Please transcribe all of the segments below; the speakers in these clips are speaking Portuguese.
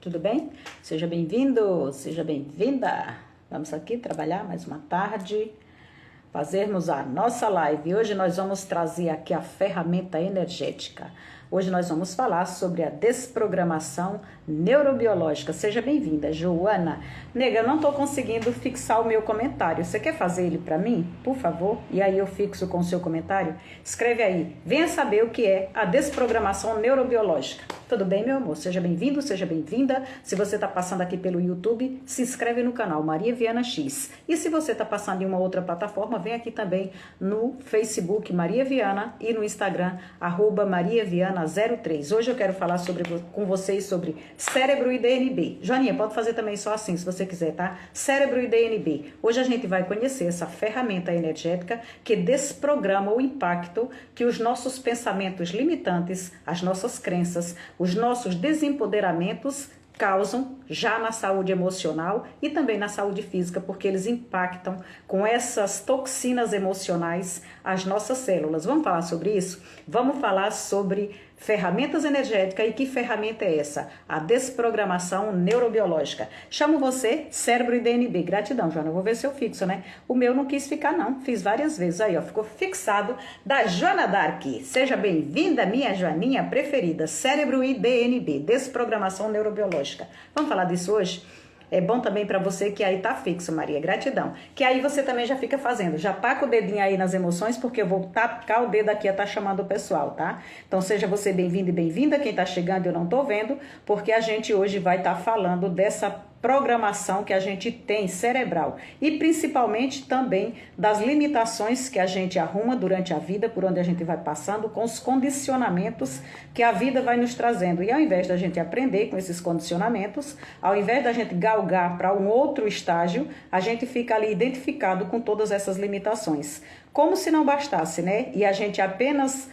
Tudo bem? Seja bem-vindo, seja bem-vinda. Vamos aqui trabalhar mais uma tarde, fazermos a nossa live. Hoje nós vamos trazer aqui a ferramenta energética. Hoje nós vamos falar sobre a desprogramação neurobiológica. Seja bem-vinda, Joana. Nega, eu não estou conseguindo fixar o meu comentário. Você quer fazer ele para mim, por favor? E aí eu fixo com o seu comentário? Escreve aí. Venha saber o que é a desprogramação neurobiológica. Tudo bem, meu amor? Seja bem-vindo, seja bem-vinda. Se você está passando aqui pelo YouTube, se inscreve no canal Maria Viana X. E se você está passando em uma outra plataforma, vem aqui também no Facebook Maria Viana e no Instagram @mariaviana03. Hoje eu quero falar com vocês sobre cérebro e DNB. Joaninha, pode fazer também só assim, se você quiser, tá? Cérebro e DNB. Hoje a gente vai conhecer essa ferramenta energética que desprograma o impacto que os nossos pensamentos limitantes, as nossas crenças, os nossos desempoderamentos causam já na saúde emocional e também na saúde física, porque eles impactam com essas toxinas emocionais as nossas células. Vamos falar sobre isso? Vamos falar sobre ferramentas energéticas. E que ferramenta é essa? A desprogramação neurobiológica. Chamo você, cérebro e DNB. Gratidão, Joana. Eu vou ver se eu fixo, né? O meu não quis ficar, não. Fiz várias vezes. Aí, ó, ficou fixado da Joana Dark. Seja bem-vinda, minha Joaninha preferida. Cérebro e DNB. Desprogramação neurobiológica. Vamos falar disso hoje? É bom também para você que aí tá fixo, Maria. Gratidão. Que aí você também já fica fazendo. Já taca o dedinho aí nas emoções, porque eu vou tacar o dedo aqui a tá chamando o pessoal, tá? Então seja você bem-vindo e bem-vinda. Quem tá chegando eu não tô vendo, porque a gente hoje vai estar falando dessa programação que a gente tem cerebral e principalmente também das limitações que a gente arruma durante a vida, por onde a gente vai passando, com os condicionamentos que a vida vai nos trazendo. E ao invés da gente aprender com esses condicionamentos, ao invés da gente galgar para um outro estágio, a gente fica ali identificado com todas essas limitações. Como se não bastasse, né? E a gente apenas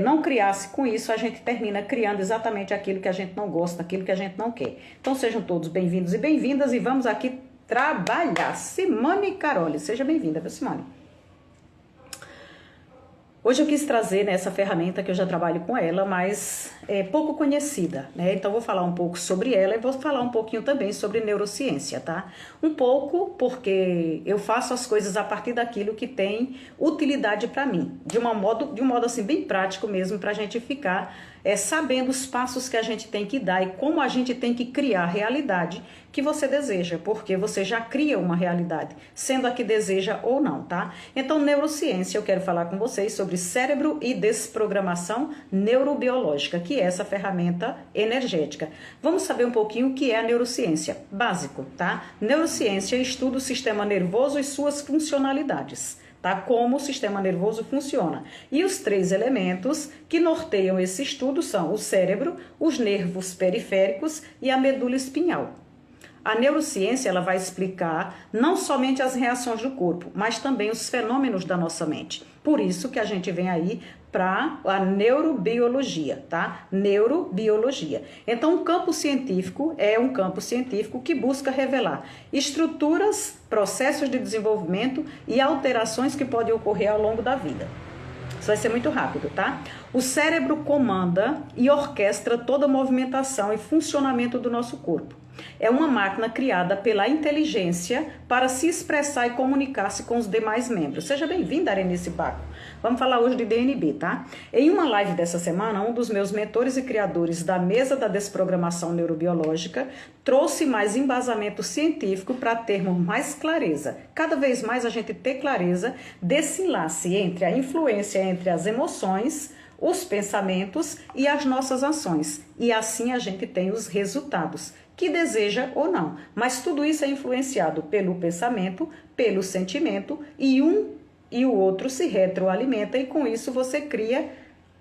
não criasse com isso, a gente termina criando exatamente aquilo que a gente não gosta, aquilo que a gente não quer. Então sejam todos bem-vindos e bem-vindas e vamos aqui trabalhar. Simone Caroli, seja bem-vinda, viu, Simone? Hoje eu quis trazer essa ferramenta que eu já trabalho com ela, mas é pouco conhecida, né? Então vou falar um pouco sobre ela e vou falar um pouquinho também sobre neurociência, tá? Um pouco porque eu faço as coisas a partir daquilo que tem utilidade para mim, de um modo assim bem prático mesmo, para a gente ficar sabendo os passos que a gente tem que dar e como a gente tem que criar a realidade que você deseja, porque você já cria uma realidade, sendo a que deseja ou não, tá? Então, neurociência, eu quero falar com vocês sobre cérebro e desprogramação neurobiológica, que é essa ferramenta energética. Vamos saber um pouquinho o que é a neurociência, básico, tá? Neurociência estuda o sistema nervoso e suas funcionalidades. Tá? Como o sistema nervoso funciona. E os 3 elementos que norteiam esse estudo são o cérebro, os nervos periféricos e a medula espinhal. A neurociência ela vai explicar não somente as reações do corpo, mas também os fenômenos da nossa mente. Por isso que a gente vem aí para a neurobiologia, tá? Neurobiologia. Então, um campo científico é um campo científico que busca revelar estruturas, processos de desenvolvimento e alterações que podem ocorrer ao longo da vida. Isso vai ser muito rápido, tá? O cérebro comanda e orquestra toda a movimentação e funcionamento do nosso corpo. É uma máquina criada pela inteligência para se expressar e comunicar-se com os demais membros. Seja bem-vinda, Arenice Baco. Vamos falar hoje de DNB, tá? Em uma live dessa semana, um dos meus mentores e criadores da mesa da desprogramação neurobiológica trouxe mais embasamento científico para termos mais clareza. Cada vez mais a gente ter clareza desse enlace entre a influência entre as emoções, os pensamentos e as nossas ações. E assim a gente tem os resultados que deseja ou não. Mas tudo isso é influenciado pelo pensamento, pelo sentimento e o outro se retroalimenta e com isso você cria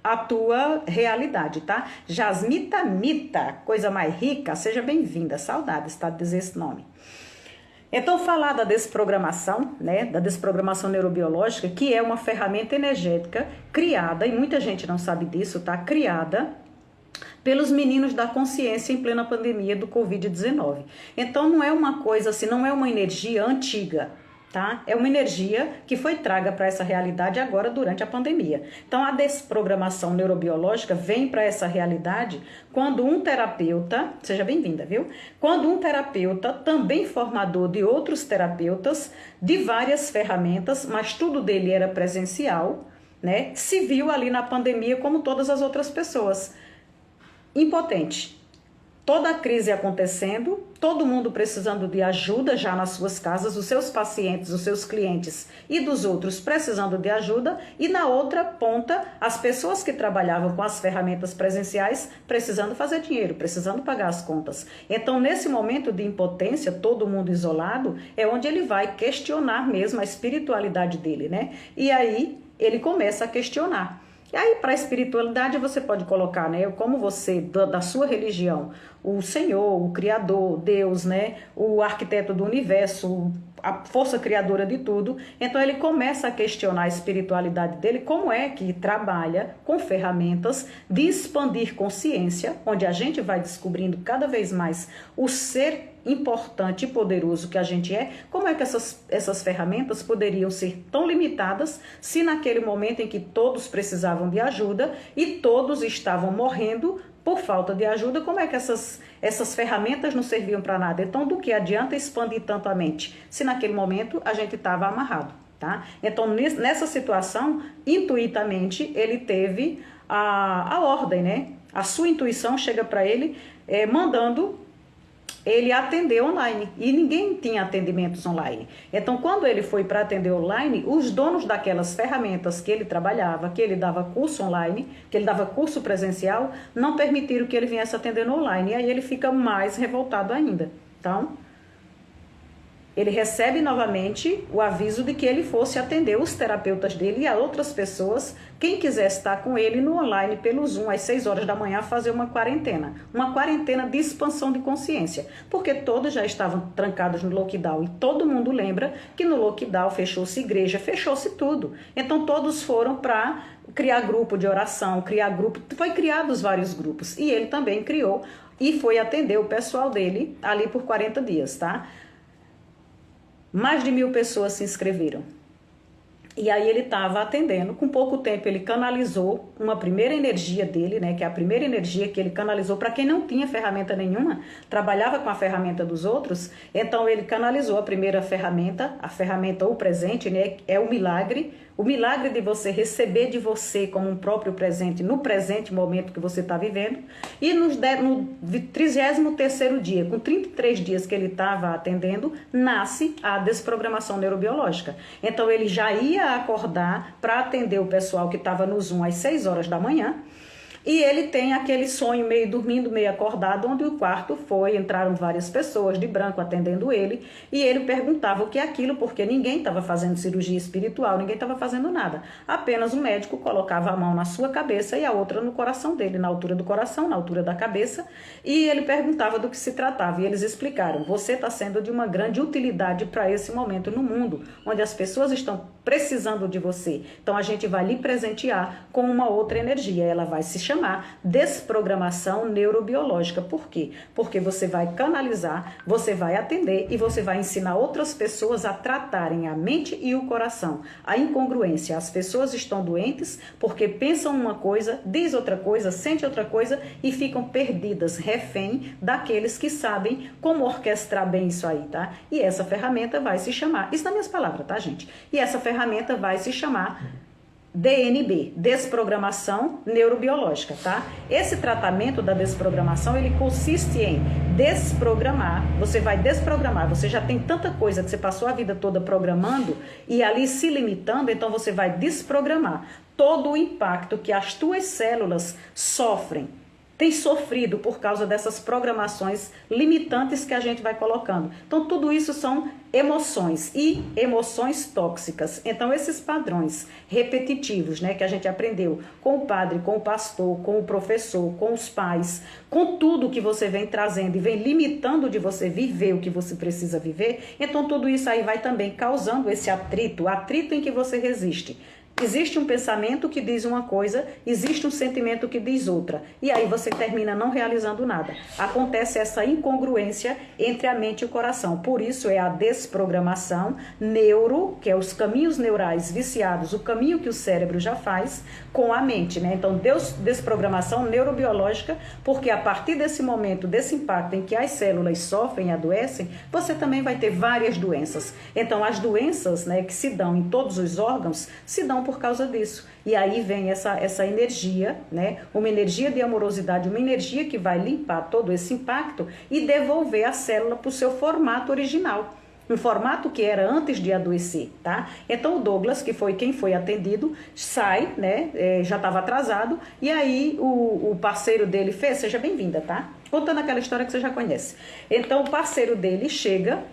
a tua realidade, tá? Jasmita Mita, coisa mais rica, seja bem-vinda. Saudades, tá? De dizer esse nome. Então, falar da desprogramação, né? Da desprogramação neurobiológica, que é uma ferramenta energética criada, e muita gente não sabe disso, tá? Criada pelos meninos da consciência em plena pandemia do Covid-19. Então, não é uma coisa assim, não é uma energia antiga, tá? É uma energia que foi traga para essa realidade agora durante a pandemia. Então, a desprogramação neurobiológica vem para essa realidade quando um terapeuta, seja bem-vinda, viu? Quando um terapeuta, também formador de outros terapeutas, de várias ferramentas, mas tudo dele era presencial, né? Se viu ali na pandemia como todas as outras pessoas, impotente. Toda a crise acontecendo, todo mundo precisando de ajuda já nas suas casas, os seus pacientes, os seus clientes e dos outros precisando de ajuda, e na outra ponta, as pessoas que trabalhavam com as ferramentas presenciais precisando fazer dinheiro, precisando pagar as contas. Então, nesse momento de impotência, todo mundo isolado, é onde ele vai questionar mesmo a espiritualidade dele, né? E aí ele começa a questionar. E aí, para a espiritualidade, você pode colocar, né, como você, da sua religião, o Senhor, o Criador, Deus, né, o arquiteto do universo, a força criadora de tudo. Então, ele começa a questionar a espiritualidade dele, como é que trabalha com ferramentas de expandir consciência, onde a gente vai descobrindo cada vez mais o ser importante e poderoso que a gente é, como é que essas ferramentas poderiam ser tão limitadas se naquele momento em que todos precisavam de ajuda e todos estavam morrendo por falta de ajuda, como é que essas ferramentas não serviam para nada? Então, do que adianta expandir tanto a mente se naquele momento a gente estava amarrado, tá? Então, nessa situação, intuitamente, ele teve a ordem, né? A sua intuição chega para ele mandando ele atender online, e ninguém tinha atendimentos online. Então, quando ele foi para atender online, os donos daquelas ferramentas que ele trabalhava, que ele dava curso online, que ele dava curso presencial, não permitiram que ele viesse atender no online, e aí ele fica mais revoltado ainda. Então, ele recebe novamente o aviso de que ele fosse atender os terapeutas dele e a outras pessoas, quem quisesse estar com ele no online pelo Zoom às 6 horas da manhã, fazer uma quarentena de expansão de consciência, porque todos já estavam trancados no lockdown e todo mundo lembra que no lockdown fechou-se igreja, fechou-se tudo. Então todos foram para criar grupo de oração, foi criados vários grupos e ele também criou e foi atender o pessoal dele ali por 40 dias, tá? Mais de 1.000 pessoas se inscreveram. E aí ele estava atendendo, com pouco tempo ele canalizou uma primeira energia dele, né, que é a primeira energia que ele canalizou para quem não tinha ferramenta nenhuma, trabalhava com a ferramenta dos outros, então ele canalizou a primeira ferramenta, o presente, né, é o milagre de você receber de você como um próprio presente no presente momento que você está vivendo, e no 33º dia, com 33 dias que ele estava atendendo, nasce a desprogramação neurobiológica. Então ele já ia acordar para atender o pessoal que estava no Zoom às 6 horas da manhã, e ele tem aquele sonho meio dormindo, meio acordado, onde o quarto entraram várias pessoas de branco atendendo ele, e ele perguntava o que é aquilo, porque ninguém estava fazendo cirurgia espiritual, ninguém estava fazendo nada. Apenas o médico colocava a mão na sua cabeça e a outra no coração dele, na altura do coração, na altura da cabeça, e ele perguntava do que se tratava, e eles explicaram: você está sendo de uma grande utilidade para esse momento no mundo, onde as pessoas estão precisando de você. Então a gente vai lhe presentear com uma outra energia, ela vai se chamar desprogramação neurobiológica. Por quê? Porque você vai canalizar, você vai atender e você vai ensinar outras pessoas a tratarem a mente e o coração. A incongruência, as pessoas estão doentes porque pensam uma coisa, diz outra coisa, sente outra coisa e ficam perdidas, refém daqueles que sabem como orquestrar bem isso aí, tá? E essa ferramenta vai se chamar, isso nas minhas palavras, tá, gente? E essa ferramenta vai se chamar DNB, desprogramação neurobiológica, tá? Esse tratamento da desprogramação, ele consiste em desprogramar, você vai desprogramar, você já tem tanta coisa que você passou a vida toda programando e ali se limitando, então você vai desprogramar todo o impacto que as tuas células sofrem, tem sofrido por causa dessas programações limitantes que a gente vai colocando. Então, tudo isso são emoções e emoções tóxicas. Então, esses padrões repetitivos, né, que a gente aprendeu com o padre, com o pastor, com o professor, com os pais, com tudo que você vem trazendo e vem limitando de você viver o que você precisa viver, então tudo isso aí vai também causando esse atrito em que você resiste. Existe um pensamento que diz uma coisa, existe um sentimento que diz outra. E aí você termina não realizando nada. Acontece essa incongruência entre a mente e o coração. Por isso é a desprogramação neuro, que é os caminhos neurais viciados, o caminho que o cérebro já faz com a mente, né? Então, desprogramação neurobiológica, porque a partir desse momento, desse impacto em que as células sofrem e adoecem, você também vai ter várias doenças. Então, as doenças, né, que se dão em todos os órgãos, se dão por causa disso. E aí vem essa energia, né? Uma energia de amorosidade, uma energia que vai limpar todo esse impacto e devolver a célula para o seu formato original. Um formato que era antes de adoecer, tá? Então o Douglas, que foi quem foi atendido, sai, né? Já estava atrasado, e aí o parceiro dele fez, seja bem-vinda, tá? Contando aquela história que você já conhece. Então o parceiro dele chega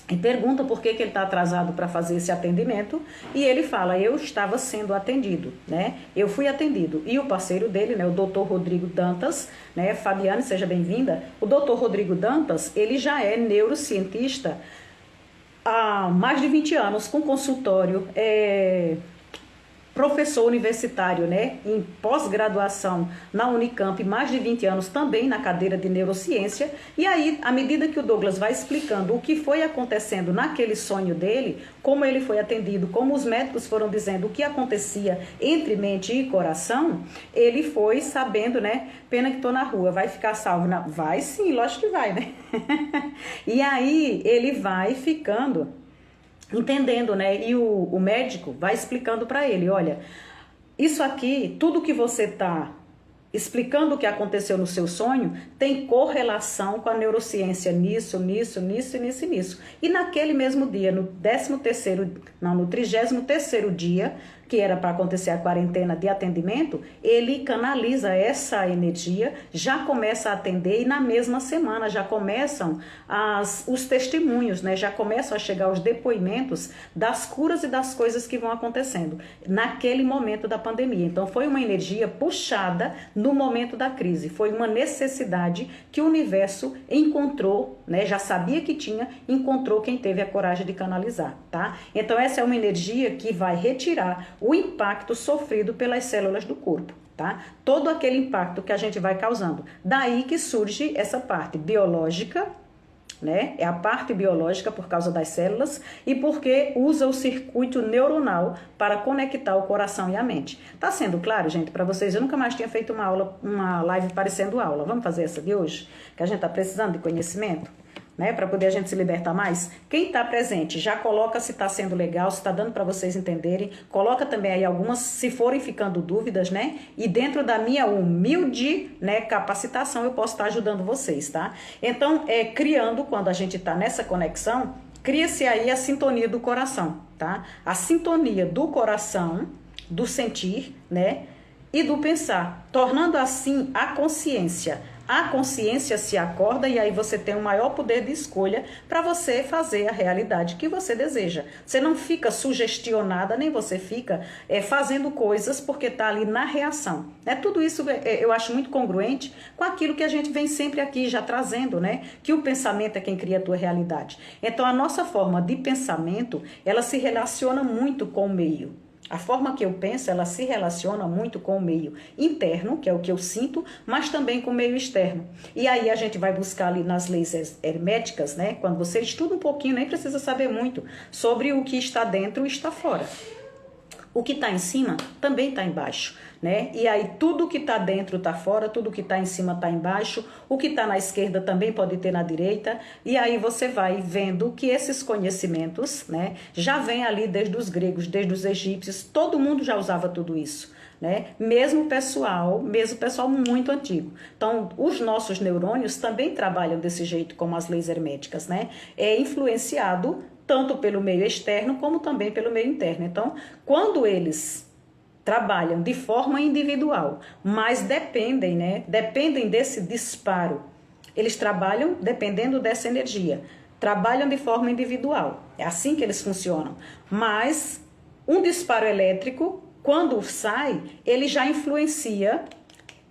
e pergunta por que ele está atrasado para fazer esse atendimento, e ele fala, eu estava sendo atendido, né? Eu fui atendido. E o parceiro dele, né, o doutor Rodrigo Dantas, né? Fabiane, seja bem-vinda. O doutor Rodrigo Dantas, ele já é neurocientista há mais de 20 anos, com consultório, professor universitário, né, em pós-graduação na Unicamp, mais de 20 anos também na cadeira de neurociência. E aí, à medida que o Douglas vai explicando o que foi acontecendo naquele sonho dele, como ele foi atendido, como os médicos foram dizendo o que acontecia entre mente e coração, ele foi sabendo, né, pena que tô na rua, vai ficar salvo? Não, vai sim, lógico que vai, né? E aí ele vai ficando entendendo, né? E o médico vai explicando para ele, olha, isso aqui, tudo que você tá explicando o que aconteceu no seu sonho, tem correlação com a neurociência nisso. E naquele mesmo dia, no 33º dia, que era para acontecer a quarentena de atendimento, ele canaliza essa energia, já começa a atender, e na mesma semana já começam os testemunhos, né? Já começam a chegar os depoimentos das curas e das coisas que vão acontecendo naquele momento da pandemia. Então foi uma energia puxada no momento da crise, foi uma necessidade que o universo encontrou, né? Já sabia que tinha, encontrou quem teve a coragem de canalizar, tá? Então essa é uma energia que vai retirar o impacto sofrido pelas células do corpo, tá? Todo aquele impacto que a gente vai causando. Daí que surge essa parte biológica, né? É a parte biológica por causa das células e porque usa o circuito neuronal para conectar o coração e a mente. Tá sendo claro, gente, para vocês? Eu nunca mais tinha feito uma live parecendo aula. Vamos fazer essa de hoje? Que a gente tá precisando de conhecimento, né, para poder a gente se libertar mais. Quem está presente, já coloca se está sendo legal, se está dando para vocês entenderem. Coloca também aí algumas, se forem ficando dúvidas, né? E dentro da minha humilde, né, capacitação, eu posso estar ajudando vocês, tá? Então, criando, quando a gente está nessa conexão, cria-se aí a sintonia do coração, tá? A sintonia do coração, do sentir, né? E do pensar, tornando assim a consciência. A consciência se acorda e aí você tem um maior poder de escolha para você fazer a realidade que você deseja. Você não fica sugestionada, nem você fica fazendo coisas porque está ali na reação. Tudo isso eu acho muito congruente com aquilo que a gente vem sempre aqui já trazendo, né? Que o pensamento é quem cria a tua realidade. Então a nossa forma de pensamento, ela se relaciona muito com o meio. A forma que eu penso, ela se relaciona muito com o meio interno, que é o que eu sinto, mas também com o meio externo. E aí a gente vai buscar ali nas leis herméticas, né? Quando você estuda um pouquinho, nem precisa saber muito sobre o que está dentro e está fora. O que está em cima também está embaixo, né? E aí tudo que está dentro está fora, tudo que está em cima está embaixo, o que está na esquerda também pode ter na direita, e aí você vai vendo que esses conhecimentos, né, já vem ali desde os gregos, desde os egípcios, todo mundo já usava tudo isso, né? Mesmo pessoal muito antigo. Então, os nossos neurônios também trabalham desse jeito, como as leis herméticas, né? É influenciado tanto pelo meio externo como também pelo meio interno. Então, quando eles trabalham de forma individual, mas dependem, né? Dependem desse disparo. Eles trabalham dependendo dessa energia. Trabalham de forma individual. É assim que eles funcionam. Mas um disparo elétrico, quando sai, ele já influencia,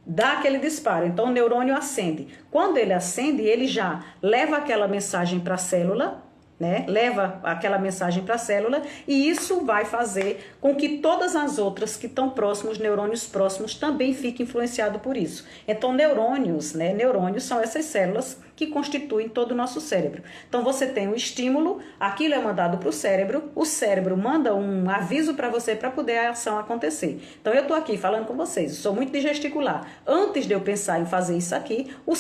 dá aquele disparo. Então, o neurônio acende. Quando ele acende, ele já leva aquela mensagem para a célula, né? Leva aquela mensagem para a célula e isso vai fazer com que todas as outras que estão próximos, neurônios próximos, também fiquem influenciados por isso. Então, neurônios, né? Neurônios são essas células que constituem todo o nosso cérebro. Então, você tem um estímulo, aquilo é mandado para o cérebro manda um aviso para você para poder a ação acontecer. Então, eu estou aqui falando com vocês, eu sou muito de gesticular. Antes de eu pensar em fazer isso aqui, o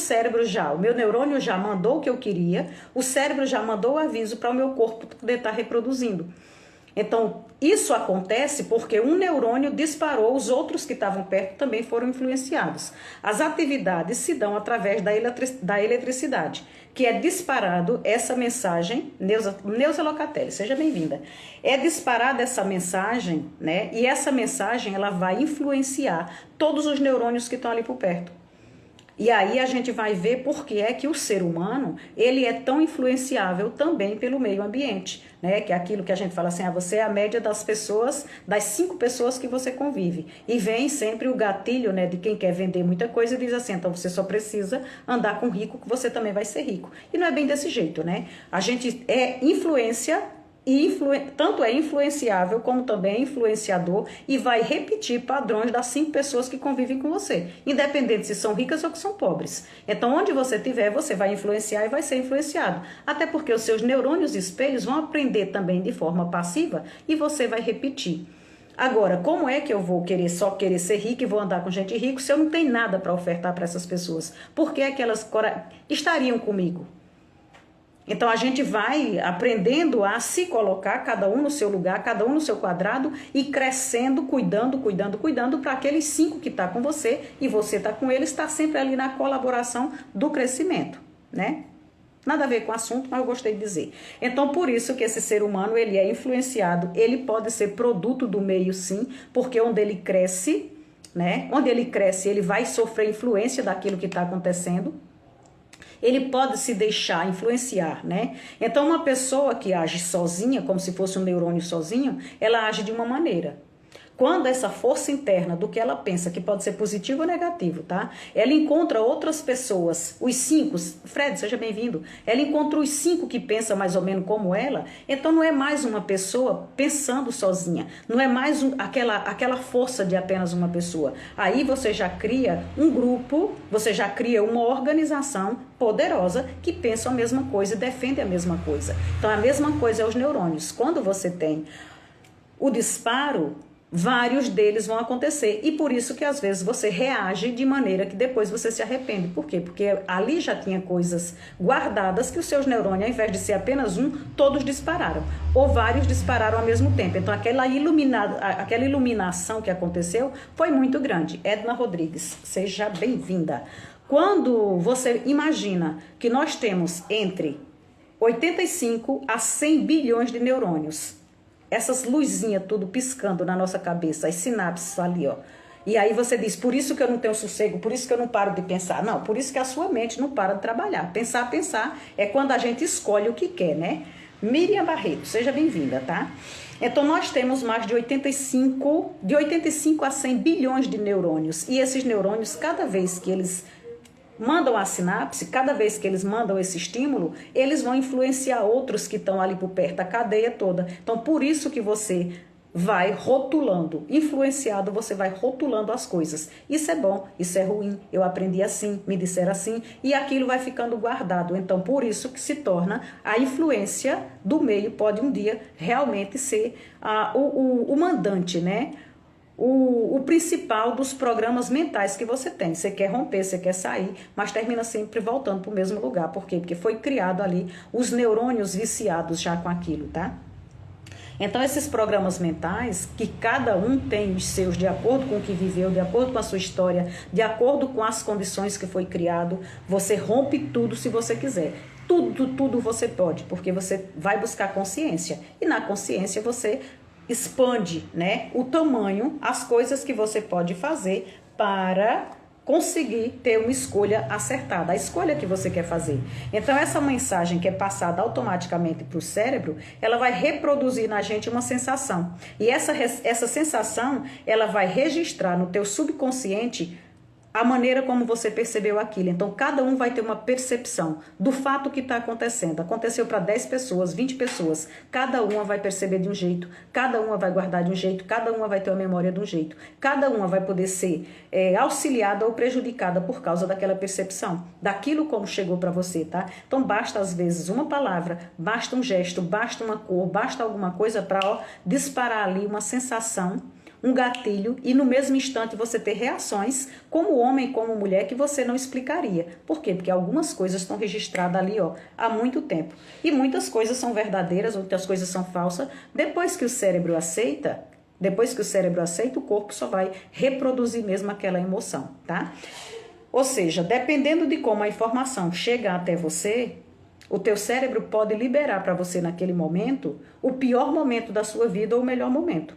meu neurônio já mandou o que eu queria, o cérebro já mandou o aviso para o meu corpo poder estar reproduzindo. Então, isso acontece porque um neurônio disparou, os outros que estavam perto também foram influenciados. As atividades se dão através da eletricidade, que é disparado essa mensagem, Neuza Locatelli, seja bem-vinda. É disparada essa mensagem, né? E essa mensagem ela vai influenciar todos os neurônios que estão ali por perto. E aí a gente vai ver por que é que o ser humano, ele é tão influenciável também pelo meio ambiente, né? Que é aquilo que a gente fala assim, você é a média das pessoas, das 5 pessoas que você convive. E vem sempre o gatilho, né, de quem quer vender muita coisa e diz assim, então você só precisa andar com rico que você também vai ser rico. E não é bem desse jeito, né? A gente é influência e tanto é influenciável como também é influenciador e vai repetir padrões das 5 pessoas que convivem com você, independente se são ricas ou que são pobres. Então, onde você estiver, você vai influenciar e vai ser influenciado. Até porque os seus neurônios espelhos vão aprender também de forma passiva e você vai repetir. Agora, como é que eu vou só querer ser rico e vou andar com gente rica se eu não tenho nada para ofertar para essas pessoas? Por que é que elas estariam comigo? Então, a gente vai aprendendo a se colocar, cada um no seu lugar, cada um no seu quadrado, e crescendo, cuidando para aqueles 5 que estão com você, e você está com eles, está sempre ali na colaboração do crescimento, né? Nada a ver com o assunto, mas eu gostei de dizer. Então, por isso que esse ser humano, ele é influenciado, ele pode ser produto do meio, sim, porque onde ele cresce, né? Onde ele cresce, ele vai sofrer influência daquilo que está acontecendo. Ele pode se deixar influenciar, né? Então, uma pessoa que age sozinha, como se fosse um neurônio sozinho, ela age de uma maneira. Quando essa força interna do que ela pensa, que pode ser positivo ou negativo, tá? Ela encontra outras pessoas, os 5, Fred, seja bem-vindo. Ela encontra os 5 que pensam mais ou menos como ela, então não é mais uma pessoa pensando sozinha, não é mais aquela força de apenas uma pessoa. Aí você já cria um grupo, você já cria uma organização poderosa que pensa a mesma coisa e defende a mesma coisa. Então a mesma coisa é os neurônios. Quando você tem o disparo, vários deles vão acontecer e por isso que às vezes você reage de maneira que depois você se arrepende. Por quê? Porque ali já tinha coisas guardadas que os seus neurônios, ao invés de ser apenas um, todos dispararam. Ou vários dispararam ao mesmo tempo. Então aquela iluminação que aconteceu foi muito grande. Edna Rodrigues, seja bem-vinda. Quando você imagina que nós temos entre 85 a 100 bilhões de neurônios, essas luzinhas tudo piscando na nossa cabeça, as sinapses ali, ó. E aí você diz, por isso que eu não tenho sossego, por isso que eu não paro de pensar. Não, por isso que a sua mente não para de trabalhar. Pensar é quando a gente escolhe o que quer, né? Miriam Barreto, seja bem-vinda, tá? Então, nós temos mais de 85 a 100 bilhões de neurônios. E esses neurônios, cada vez que eles mandam a sinapse, cada vez que eles mandam esse estímulo, eles vão influenciar outros que estão ali por perto, a cadeia toda. Então, por isso que você vai rotulando, influenciado, você vai rotulando as coisas. Isso é bom, isso é ruim, eu aprendi assim, me disseram assim, e aquilo vai ficando guardado. Então, por isso que se torna a influência do meio, pode um dia realmente ser o mandante, né? O principal dos programas mentais que você tem. Você quer romper, você quer sair, mas termina sempre voltando para o mesmo lugar. Por quê? Porque foi criado ali os neurônios viciados já com aquilo, tá? Então, esses programas mentais, que cada um tem os seus de acordo com o que viveu, de acordo com a sua história, de acordo com as condições que foi criado, você rompe tudo se você quiser. Tudo você pode, porque você vai buscar consciência. E na consciência você expande, né, o tamanho, as coisas que você pode fazer para conseguir ter uma escolha acertada, a escolha que você quer fazer. Então, essa mensagem que é passada automaticamente para o cérebro, ela vai reproduzir na gente uma sensação. E essa sensação, ela vai registrar no teu subconsciente a maneira como você percebeu aquilo. Então, cada um vai ter uma percepção do fato que está acontecendo. Aconteceu para 10 pessoas, 20 pessoas. Cada uma vai perceber de um jeito, cada uma vai guardar de um jeito, cada uma vai ter uma memória de um jeito. Cada uma vai poder ser auxiliada ou prejudicada por causa daquela percepção, daquilo como chegou para você, tá? Então, basta às vezes uma palavra, basta um gesto, basta uma cor, basta alguma coisa para disparar ali uma sensação, um gatilho, e no mesmo instante você ter reações como homem, como mulher, que você não explicaria. Por quê? Porque algumas coisas estão registradas ali há muito tempo. E muitas coisas são verdadeiras, outras coisas são falsas. Depois que o cérebro aceita, o corpo só vai reproduzir mesmo aquela emoção, tá? Ou seja, dependendo de como a informação chega até você, o teu cérebro pode liberar para você naquele momento o pior momento da sua vida ou o melhor momento,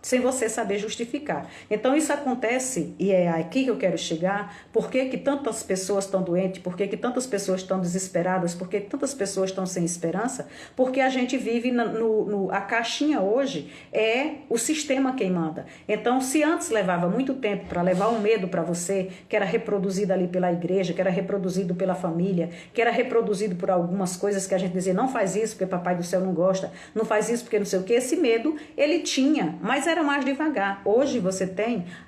sem você saber justificar. Então isso acontece, e é aqui que eu quero chegar. Por que que tantas pessoas estão doentes? Por que que tantas pessoas estão desesperadas? Por que tantas pessoas estão sem esperança? Porque a gente vive a caixinha hoje é o sistema quem manda. Então, se antes levava muito tempo para levar um medo para você, que era reproduzido ali pela igreja, que era reproduzido pela família, que era reproduzido por algumas coisas que a gente dizia, não faz isso porque papai do céu não gosta, não faz isso porque não sei o que, esse medo ele tinha, mas era mais devagar. Hoje você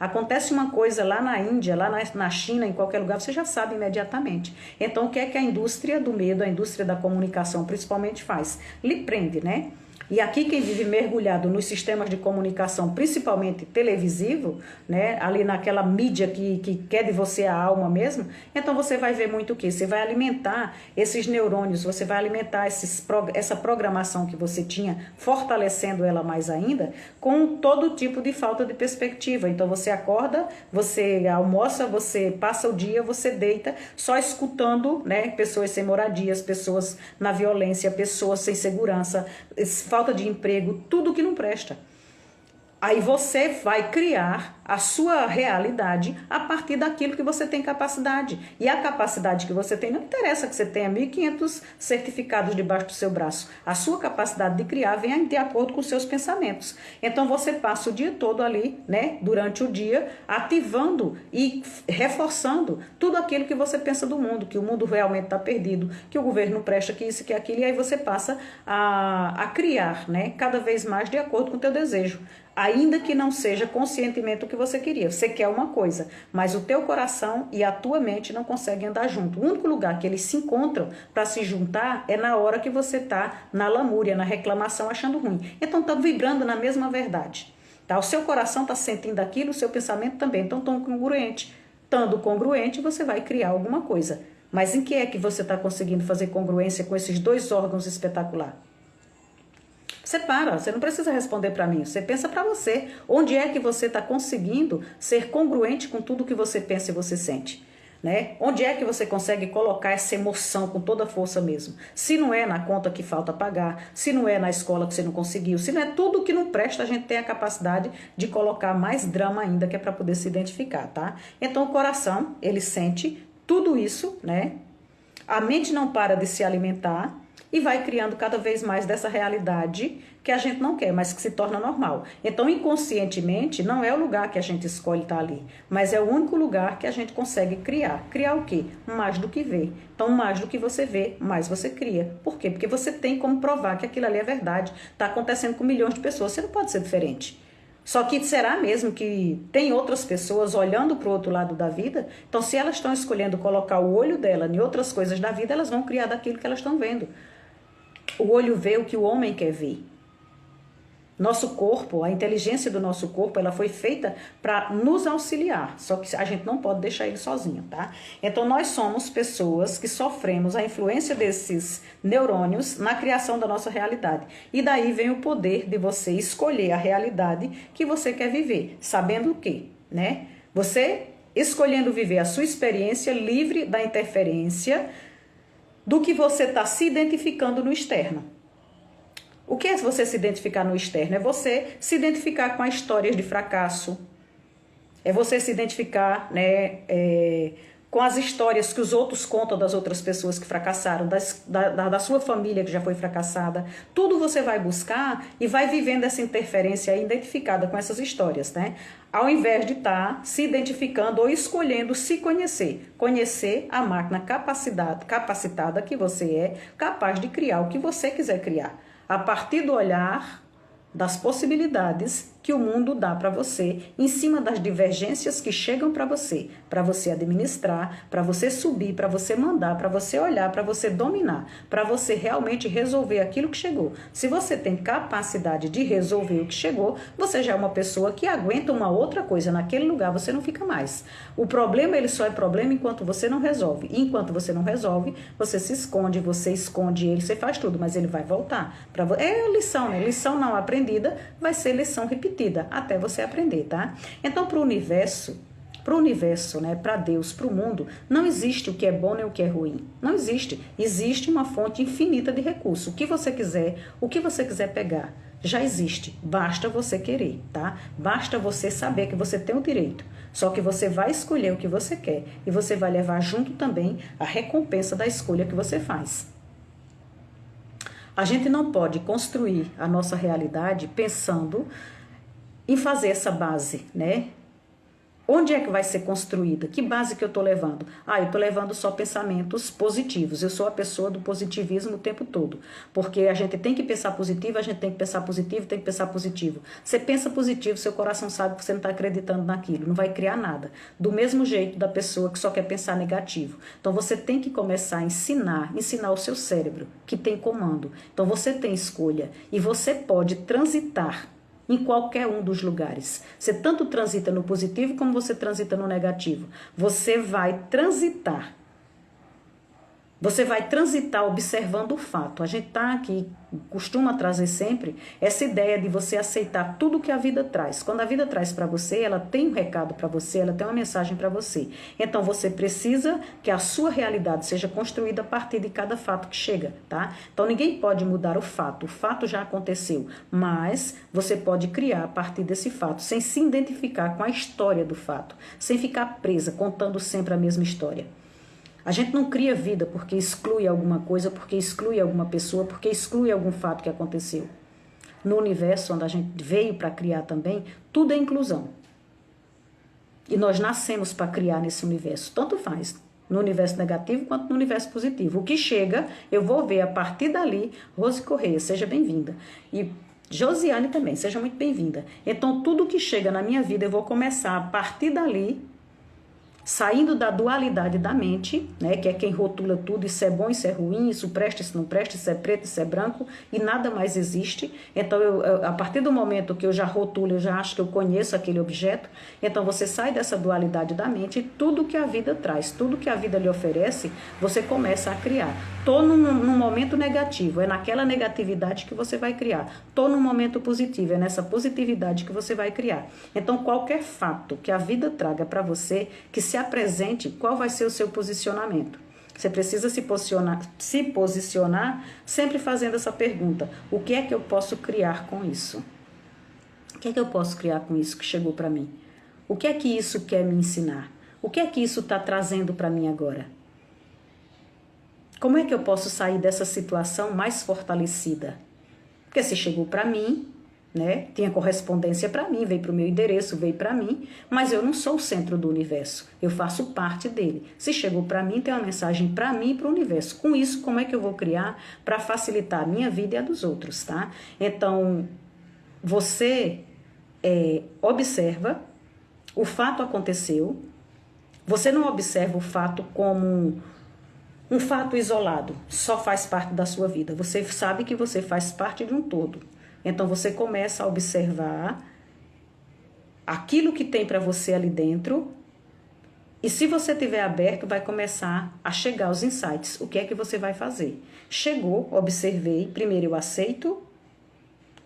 acontece uma coisa lá na Índia, lá na China, em qualquer lugar, você já sabe imediatamente. Então, o que é que a indústria do medo, a indústria da comunicação principalmente faz? Lhe prende, né? E aqui quem vive mergulhado nos sistemas de comunicação, principalmente televisivo, né, ali naquela mídia que quer de você a alma mesmo, então você vai ver muito o quê? Você vai alimentar esses neurônios, você vai alimentar essa programação que você tinha, fortalecendo ela mais ainda, com todo tipo de falta de perspectiva. Então você acorda, você almoça, você passa o dia, você deita, só escutando, né, pessoas sem moradias, pessoas na violência, pessoas sem segurança, falta de emprego, tudo que não presta. Aí você vai criar a sua realidade a partir daquilo que você tem capacidade. E a capacidade que você tem, não interessa que você tenha 1.500 certificados debaixo do seu braço. A sua capacidade de criar vem de acordo com os seus pensamentos. Então você passa o dia todo ali, né, durante o dia, ativando e reforçando tudo aquilo que você pensa do mundo, que o mundo realmente está perdido, que o governo não presta, que isso, que aquilo, e aí você passa a criar, né, cada vez mais de acordo com o teu desejo. Ainda que não seja conscientemente o que você queria. Você quer uma coisa, mas o teu coração e a tua mente não conseguem andar junto. O único lugar que eles se encontram para se juntar é na hora que você está na lamúria, na reclamação, achando ruim. Então está vibrando na mesma verdade. Tá? O seu coração está sentindo aquilo, o seu pensamento também. Então estão congruente. Estando congruente, você vai criar alguma coisa. Mas em que é que você está conseguindo fazer congruência com esses dois órgãos espetaculares? Você para, você não precisa responder para mim, você pensa para você. Onde é que você está conseguindo ser congruente com tudo que você pensa e você sente? Né? Onde é que você consegue colocar essa emoção com toda a força mesmo? Se não é na conta que falta pagar, se não é na escola que você não conseguiu, se não é tudo que não presta, a gente tem a capacidade de colocar mais drama ainda, que é para poder se identificar, tá? Então o coração, ele sente tudo isso, né? A mente não para de se alimentar, e vai criando cada vez mais dessa realidade que a gente não quer, mas que se torna normal. Então, inconscientemente, não é o lugar que a gente escolhe estar ali, mas é o único lugar que a gente consegue criar. Criar o quê? Mais do que ver. Então, mais do que você vê, mais você cria. Por quê? Porque você tem como provar que aquilo ali é verdade. Está acontecendo com milhões de pessoas, você não pode ser diferente. Só que será mesmo que tem outras pessoas olhando para o outro lado da vida? Então, se elas estão escolhendo colocar o olho dela em outras coisas da vida, elas vão criar daquilo que elas estão vendo. O olho vê o que o homem quer ver. Nosso corpo, a inteligência do nosso corpo, ela foi feita para nos auxiliar, só que a gente não pode deixar ele sozinho, tá? Então, nós somos pessoas que sofremos a influência desses neurônios na criação da nossa realidade. E daí vem o poder de você escolher a realidade que você quer viver, sabendo o quê, né? Você escolhendo viver a sua experiência livre da interferência do que você está se identificando no externo. O que é você se identificar no externo? É você se identificar com as histórias de fracasso. É você se identificar, né, com as histórias que os outros contam das outras pessoas que fracassaram, da sua família que já foi fracassada. Tudo você vai buscar e vai vivendo essa interferência aí identificada com essas histórias, né? Ao invés de estar se identificando ou escolhendo se conhecer. Conhecer a máquina capacitada que você é, capaz de criar o que você quiser criar. A partir do olhar das possibilidades que o mundo dá para você, em cima das divergências que chegam para você administrar, para você subir, para você mandar, para você olhar, para você dominar, para você realmente resolver aquilo que chegou. Se você tem capacidade de resolver o que chegou, você já é uma pessoa que aguenta uma outra coisa. Naquele lugar você não fica mais. O problema, ele só é problema enquanto você não resolve. E enquanto você não resolve, você se esconde, você esconde ele, você faz tudo, mas ele vai voltar. É a lição, né? Lição não aprendida vai ser lição repetida até você aprender, tá? Então, para o universo, né, para Deus, para o mundo, não existe o que é bom nem o que é ruim. Não existe. Existe uma fonte infinita de recursos. O que você quiser pegar, já existe. Basta você querer, tá? Basta você saber que você tem o direito. Só que você vai escolher o que você quer e você vai levar junto também a recompensa da escolha que você faz. A gente não pode construir a nossa realidade pensando em fazer essa base, né? Onde é que vai ser construída? Que base que eu estou levando? Eu estou levando só pensamentos positivos. Eu sou a pessoa do positivismo o tempo todo. Porque a gente tem que pensar positivo, a gente tem que pensar positivo, tem que pensar positivo. Você pensa positivo, seu coração sabe que você não está acreditando naquilo, não vai criar nada. Do mesmo jeito da pessoa que só quer pensar negativo. Então você tem que começar a ensinar o seu cérebro, que tem comando. Então você tem escolha e você pode transitar em qualquer um dos lugares. Você tanto transita no positivo como você transita no negativo. Você vai transitar. Você vai transitar observando o fato. A gente tá aqui, costuma trazer sempre essa ideia de você aceitar tudo que a vida traz. Quando a vida traz para você, ela tem um recado para você, ela tem uma mensagem para você. Então você precisa que a sua realidade seja construída a partir de cada fato que chega, tá? Então ninguém pode mudar o fato já aconteceu, mas você pode criar a partir desse fato, sem se identificar com a história do fato, sem ficar presa, contando sempre a mesma história. A gente não cria vida porque exclui alguma coisa, porque exclui alguma pessoa, porque exclui algum fato que aconteceu. No universo, onde a gente veio para criar também, tudo é inclusão. E nós nascemos para criar nesse universo. Tanto faz, no universo negativo quanto no universo positivo. O que chega, eu vou ver a partir dali. Rose Correia, seja bem-vinda. E Josiane também, seja muito bem-vinda. Então, tudo que chega na minha vida, eu vou começar a partir dali, saindo da dualidade da mente, né, que é quem rotula tudo, isso é bom, isso é ruim, isso presta, isso não presta, isso é preto, isso é branco, e nada mais existe. Então, a partir do momento que eu já rotulo, eu já acho que eu conheço aquele objeto, então você sai dessa dualidade da mente e tudo que a vida traz, tudo que a vida lhe oferece, você começa a criar. Estou num momento negativo, é naquela negatividade que você vai criar. Estou num momento positivo, é nessa positividade que você vai criar. Então, qualquer fato que a vida traga para você, que se apresente, qual vai ser o seu posicionamento? Você precisa se posicionar sempre fazendo essa pergunta: o que é que eu posso criar com isso? O que é que eu posso criar com isso que chegou para mim? O que é que isso quer me ensinar? O que é que isso está trazendo para mim agora? Como é que eu posso sair dessa situação mais fortalecida? Porque se chegou para mim, né, tinha correspondência para mim, veio para o meu endereço, veio para mim, mas eu não sou o centro do universo, eu faço parte dele. Se chegou para mim, tem uma mensagem para mim e para o universo. Com isso, como é que eu vou criar para facilitar a minha vida e a dos outros, tá? Então, você observa, o fato aconteceu, você não observa o fato como um fato isolado, só faz parte da sua vida. Você sabe que você faz parte de um todo. Então, você começa a observar aquilo que tem para você ali dentro. E se você estiver aberto, vai começar a chegar os insights. O que é que você vai fazer? Chegou, observei. Primeiro eu aceito,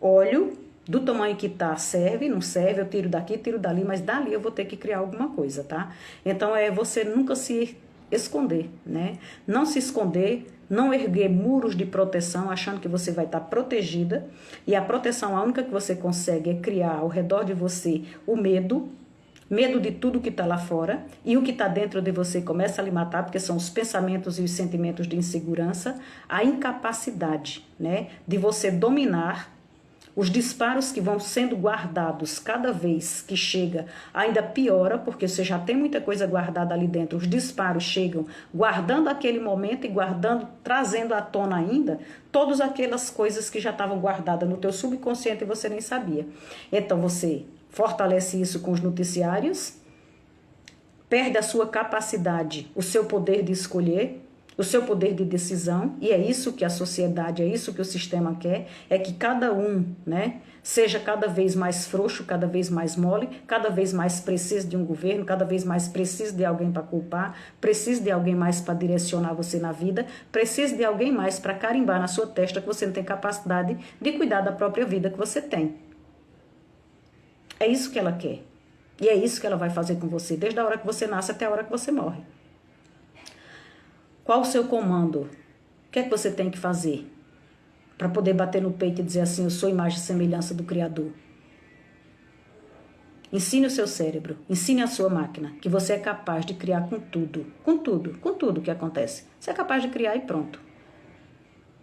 olho, do tamanho que tá, serve, não serve, eu tiro daqui, tiro dali, mas dali eu vou ter que criar alguma coisa, tá? Então, você nunca se esconder, né? Não se esconder, não erguer muros de proteção achando que você vai estar protegida, e a proteção, a única que você consegue é criar ao redor de você o medo, medo de tudo que está lá fora, e o que está dentro de você começa a lhe matar, porque são os pensamentos e os sentimentos de insegurança, a incapacidade, né, de você dominar os disparos que vão sendo guardados cada vez que chega, ainda piora, porque você já tem muita coisa guardada ali dentro. Os disparos chegam guardando aquele momento e guardando, trazendo à tona ainda todas aquelas coisas que já estavam guardadas no teu subconsciente e você nem sabia. Então você fortalece isso com os noticiários, perde a sua capacidade, o seu poder de escolher, o seu poder de decisão, e é isso que a sociedade, é isso que o sistema quer, é que cada um, né, seja cada vez mais frouxo, cada vez mais mole, cada vez mais preciso de um governo, cada vez mais preciso de alguém para culpar, preciso de alguém mais para direcionar você na vida, preciso de alguém mais para carimbar na sua testa que você não tem capacidade de cuidar da própria vida que você tem. É isso que ela quer. E é isso que ela vai fazer com você, desde a hora que você nasce até a hora que você morre. Qual o seu comando? O que é que você tem que fazer para poder bater no peito e dizer assim, eu sou imagem e semelhança do Criador? Ensine o seu cérebro, ensine a sua máquina, que você é capaz de criar com tudo que acontece. Você é capaz de criar e pronto.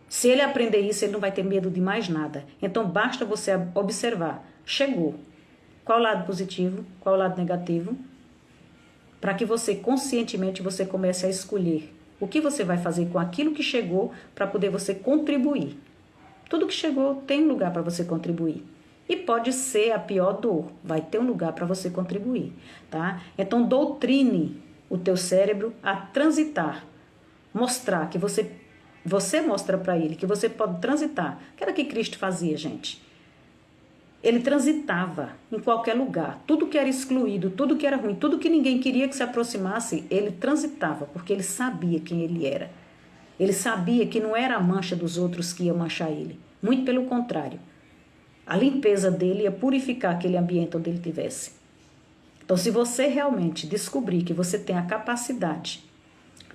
Se ele aprender isso, ele não vai ter medo de mais nada. Então, basta você observar. Chegou. Qual o lado positivo? Qual o lado negativo? Para que você, conscientemente, você comece a escolher o que você vai fazer com aquilo que chegou para poder você contribuir. Tudo que chegou tem um lugar para você contribuir. E pode ser a pior dor, vai ter um lugar para você contribuir, tá? Então, doutrine o teu cérebro a transitar. Mostrar que você mostra para ele que você pode transitar. Que era o que Cristo fazia, gente. Ele transitava em qualquer lugar. Tudo que era excluído, tudo que era ruim, tudo que ninguém queria que se aproximasse, ele transitava, porque ele sabia quem ele era. Ele sabia que não era a mancha dos outros que ia manchar ele. Muito pelo contrário. A limpeza dele ia purificar aquele ambiente onde ele estivesse. Então, se você realmente descobrir que você tem a capacidade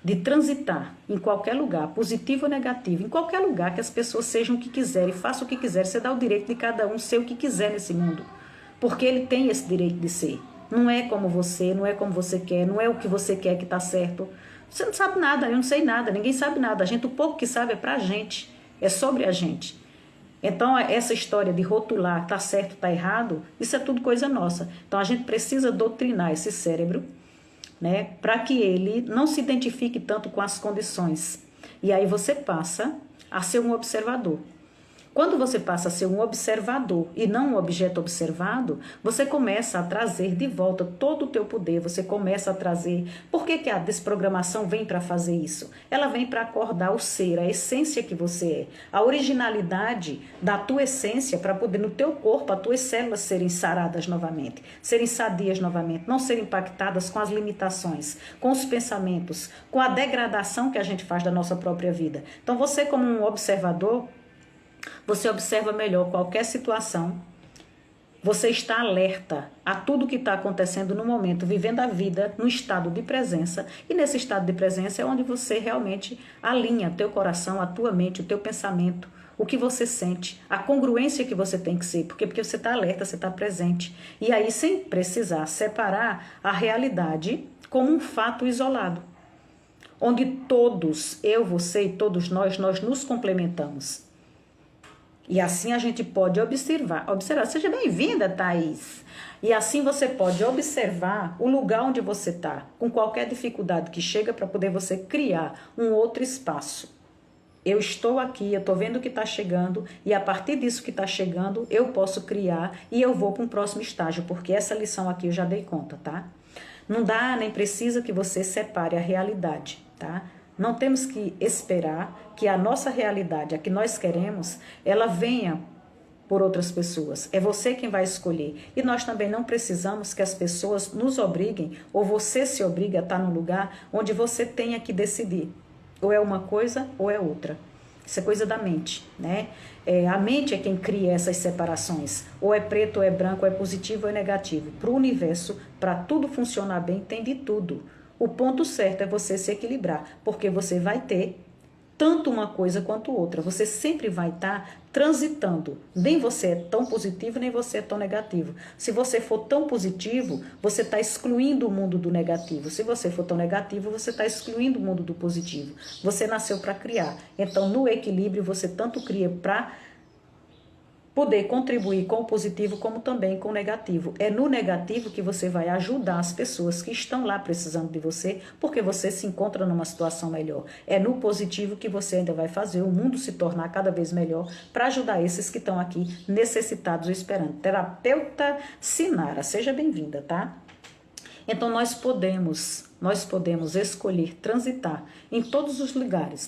de transitar em qualquer lugar, positivo ou negativo, em qualquer lugar que as pessoas sejam o que quiserem, façam o que quiserem, você dá o direito de cada um ser o que quiser nesse mundo, porque ele tem esse direito de ser. Não é como você, não é como você quer, não é o que você quer que está certo. Você não sabe nada, eu não sei nada, ninguém sabe nada. A gente, o pouco que sabe é pra gente, é sobre a gente. Então, essa história de rotular, tá certo, tá errado, isso é tudo coisa nossa. Então, a gente precisa doutrinar esse cérebro, né, para que ele não se identifique tanto com as condições. E aí você passa a ser um observador. Quando você passa a ser um observador e não um objeto observado, você começa a trazer de volta todo o teu poder, você começa a trazer... Por que a desprogramação vem para fazer isso? Ela vem para acordar o ser, a essência que você é, a originalidade da tua essência para poder no teu corpo, as tuas células serem saradas novamente, serem sadias novamente, não serem impactadas com as limitações, com os pensamentos, com a degradação que a gente faz da nossa própria vida. Então você como um observador, você observa melhor qualquer situação, você está alerta a tudo que está acontecendo no momento, vivendo a vida no estado de presença, e nesse estado de presença é onde você realmente alinha teu coração, a tua mente, o teu pensamento, o que você sente, a congruência que você tem que ser, porque você está alerta, você está presente, e aí sem precisar separar a realidade como um fato isolado, onde todos, eu, você e todos nós nos complementamos. E assim a gente pode observar. Seja bem-vinda, Thaís. E assim você pode observar o lugar onde você está, com qualquer dificuldade que chega para poder você criar um outro espaço. Eu estou aqui, eu estou vendo o que está chegando e a partir disso que está chegando eu posso criar e eu vou para um próximo estágio, porque essa lição aqui eu já dei conta, tá? Não dá nem precisa que você separe a realidade, tá? Não temos que esperar que a nossa realidade, a que nós queremos, ela venha por outras pessoas. É você quem vai escolher. E nós também não precisamos que as pessoas nos obriguem, ou você se obrigue a estar num lugar onde você tenha que decidir. Ou é uma coisa ou é outra. Isso é coisa da mente, né? A mente é quem cria essas separações. Ou é preto, ou é branco, ou é positivo, ou é negativo. Para o universo, para tudo funcionar bem, tem de tudo. O ponto certo é você se equilibrar, porque você vai ter tanto uma coisa quanto outra. Você sempre vai estar transitando. Nem você é tão positivo, nem você é tão negativo. Se você for tão positivo, você está excluindo o mundo do negativo. Se você for tão negativo, você está excluindo o mundo do positivo. Você nasceu para criar. Então, no equilíbrio, você tanto cria para poder contribuir com o positivo como também com o negativo. É no negativo que você vai ajudar as pessoas que estão lá precisando de você, porque você se encontra numa situação melhor. É no positivo que você ainda vai fazer o mundo se tornar cada vez melhor para ajudar esses que estão aqui necessitados e esperando. Terapeuta Sinara, seja bem-vinda, tá? Então nós podemos escolher transitar em todos os lugares,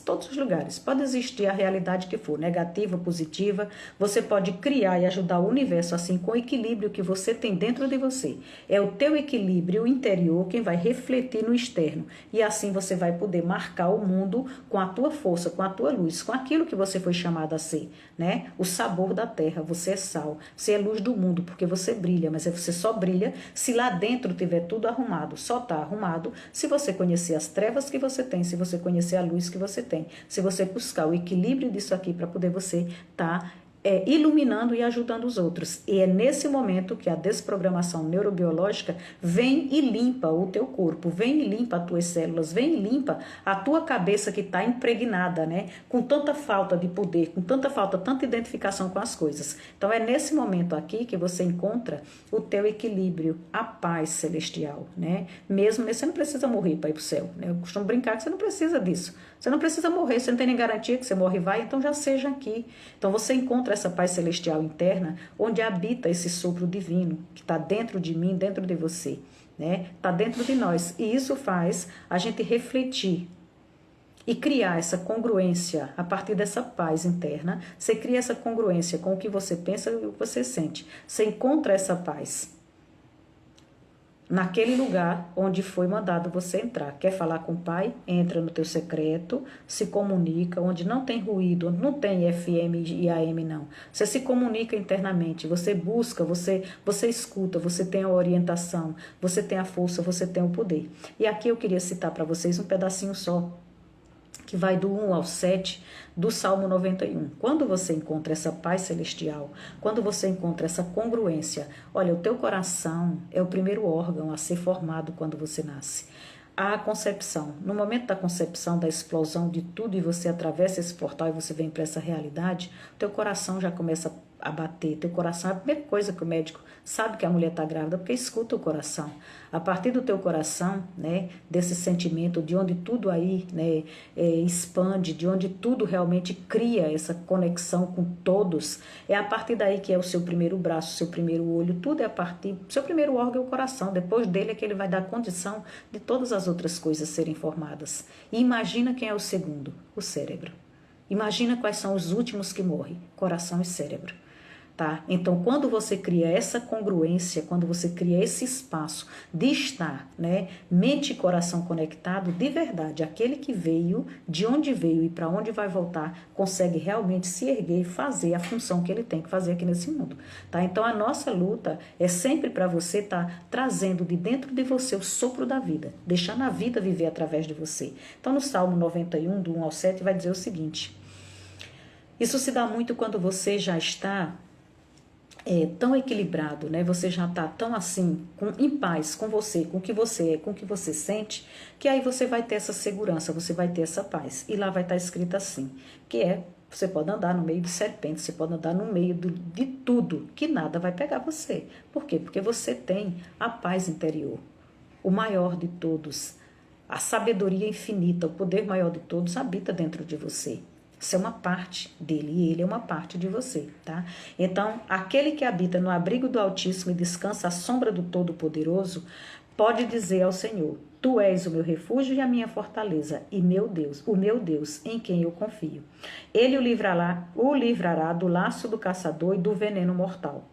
pode existir a realidade que for, negativa, positiva, você pode criar e ajudar o universo assim com o equilíbrio que você tem dentro de você. É o teu equilíbrio interior quem vai refletir no externo e assim você vai poder marcar o mundo com a tua força, com a tua luz, com aquilo que você foi chamado a ser, né? O sabor da terra, você é sal, você é luz do mundo porque você brilha, mas você só brilha se lá dentro tiver tudo arrumado, só está arrumado se você conhecer as trevas que você tem, se você conhecer a luz que você tem, se você buscar o equilíbrio disso aqui para poder você estar iluminando e ajudando os outros. E é nesse momento que a desprogramação neurobiológica vem e limpa o teu corpo, vem e limpa as tuas células, vem e limpa a tua cabeça que está impregnada, né? Com tanta falta de poder, com tanta falta, tanta identificação com as coisas. Então é nesse momento aqui que você encontra o teu equilíbrio, a paz celestial, né? Mesmo você não precisa morrer para ir para o céu, né? Eu costumo brincar que você não precisa disso. Você não precisa morrer, você não tem nem garantia que você morre e vai, então já seja aqui. Então você encontra essa paz celestial interna, onde habita esse sopro divino, que está dentro de mim, dentro de você, né? Está dentro de nós. E isso faz a gente refletir e criar essa congruência a partir dessa paz interna. Você cria essa congruência com o que você pensa e o que você sente. Você encontra essa paz naquele lugar onde foi mandado você entrar. Quer falar com o pai? Entra no teu secreto, se comunica, onde não tem ruído, onde não tem FM e AM não. Você se comunica internamente, você busca, você escuta, você tem a orientação, você tem a força, você tem o poder. E aqui eu queria citar para vocês um pedacinho só, que vai do 1 ao 7 do Salmo 91. Quando você encontra essa paz celestial, quando você encontra essa congruência, olha, o teu coração é o primeiro órgão a ser formado quando você nasce. A concepção, no momento da concepção, da explosão de tudo, e você atravessa esse portal e você vem para essa realidade, teu coração já começa a bater. Teu coração é a primeira coisa que o médico sabe que a mulher está grávida, porque escuta o coração. A partir do teu coração, né, desse sentimento, de onde tudo aí, né, expande, de onde tudo realmente cria essa conexão com todos, é a partir daí que é o seu primeiro braço, seu primeiro olho, tudo é a partir, seu primeiro órgão é o coração, depois dele é que ele vai dar condição de todas as outras coisas serem formadas. E imagina quem é o segundo, o cérebro. Imagina quais são os últimos que morrem, coração e cérebro. Tá? Então, quando você cria essa congruência, quando você cria esse espaço de estar, né, mente e coração conectado, de verdade, aquele que veio, de onde veio e para onde vai voltar, consegue realmente se erguer e fazer a função que ele tem que fazer aqui nesse mundo. Tá? Então, a nossa luta é sempre para você estar trazendo de dentro de você o sopro da vida, deixando a vida viver através de você. Então, no Salmo 91, do 1 ao 7, vai dizer o seguinte: isso se dá muito quando você já está tão equilibrado, né? Você já está tão assim, em paz com você, com o que você é, com o que você sente, que aí você vai ter essa segurança, você vai ter essa paz. E lá vai estar escrito assim, você pode andar no meio de serpentes, você pode andar no meio de tudo, que nada vai pegar você. Por quê? Porque você tem a paz interior, o maior de todos, a sabedoria infinita, o poder maior de todos habita dentro de você. Você é uma parte dele e ele é uma parte de você, tá? Então, aquele que habita no abrigo do Altíssimo e descansa à sombra do Todo-Poderoso, pode dizer ao Senhor: Tu és o meu refúgio e a minha fortaleza, e o meu Deus, em quem eu confio. Ele o livrará do laço do caçador e do veneno mortal.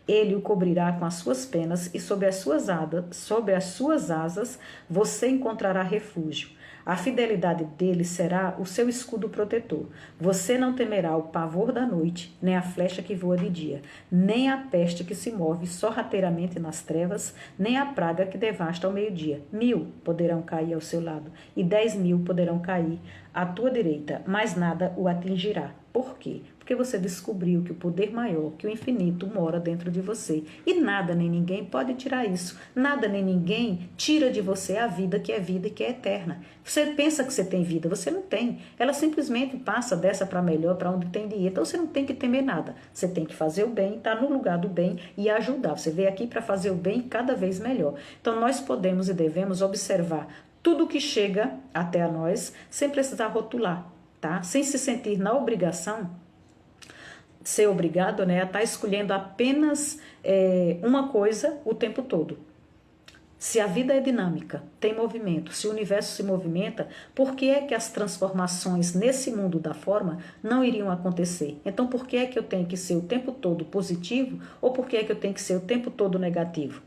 Ele o cobrirá com as suas penas e sobre as suas asas você encontrará refúgio. A fidelidade dele será o seu escudo protetor. Você não temerá o pavor da noite, nem a flecha que voa de dia, nem a peste que se move sorrateiramente nas trevas, nem a praga que devasta ao meio-dia. 1000 poderão cair ao seu lado, e 10.000 poderão cair à tua direita, mas nada o atingirá. Por quê? Porque você descobriu que o poder maior, que o infinito, mora dentro de você. E nada nem ninguém pode tirar isso. Nada nem ninguém tira de você a vida que é vida e que é eterna. Você pensa que você tem vida, você não tem. Ela simplesmente passa dessa para melhor, para onde tem de ir. Então você não tem que temer nada. Você tem que fazer o bem, estar no lugar do bem e ajudar. Você veio aqui para fazer o bem cada vez melhor. Então nós podemos e devemos observar tudo que chega até a nós sem precisar rotular, tá? Sem se sentir na obrigação, ser obrigado, né, a estar escolhendo apenas uma coisa o tempo todo. Se a vida é dinâmica, tem movimento, se o universo se movimenta, por que é que as transformações nesse mundo da forma não iriam acontecer? Então, por que é que eu tenho que ser o tempo todo positivo ou por que é que eu tenho que ser o tempo todo negativo?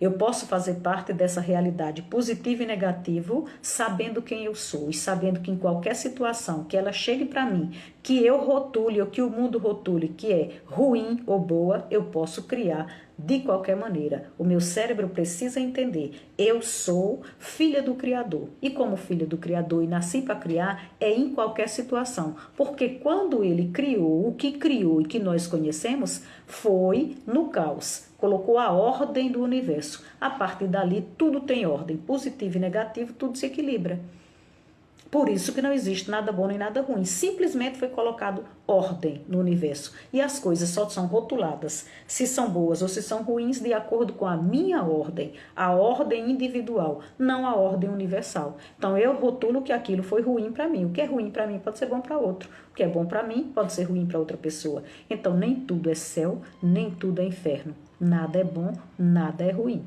Eu posso fazer parte dessa realidade positiva e negativo, sabendo quem eu sou e sabendo que em qualquer situação que ela chegue para mim, que eu rotule ou que o mundo rotule, que é ruim ou boa, eu posso criar de qualquer maneira. O meu cérebro precisa entender, eu sou filha do Criador. E como filha do Criador e nasci para criar, é em qualquer situação. Porque quando ele criou, o que criou e que nós conhecemos, foi no caos. Colocou a ordem do universo. A partir dali, tudo tem ordem. Positivo e negativo, tudo se equilibra. Por isso que não existe nada bom nem nada ruim. Simplesmente foi colocado ordem no universo. E as coisas só são rotuladas se são boas ou se são ruins de acordo com a minha ordem. A ordem individual, não a ordem universal. Então eu rotulo que aquilo foi ruim para mim. O que é ruim para mim pode ser bom para outro. O que é bom para mim pode ser ruim para outra pessoa. Então nem tudo é céu, nem tudo é inferno. Nada é bom, nada é ruim.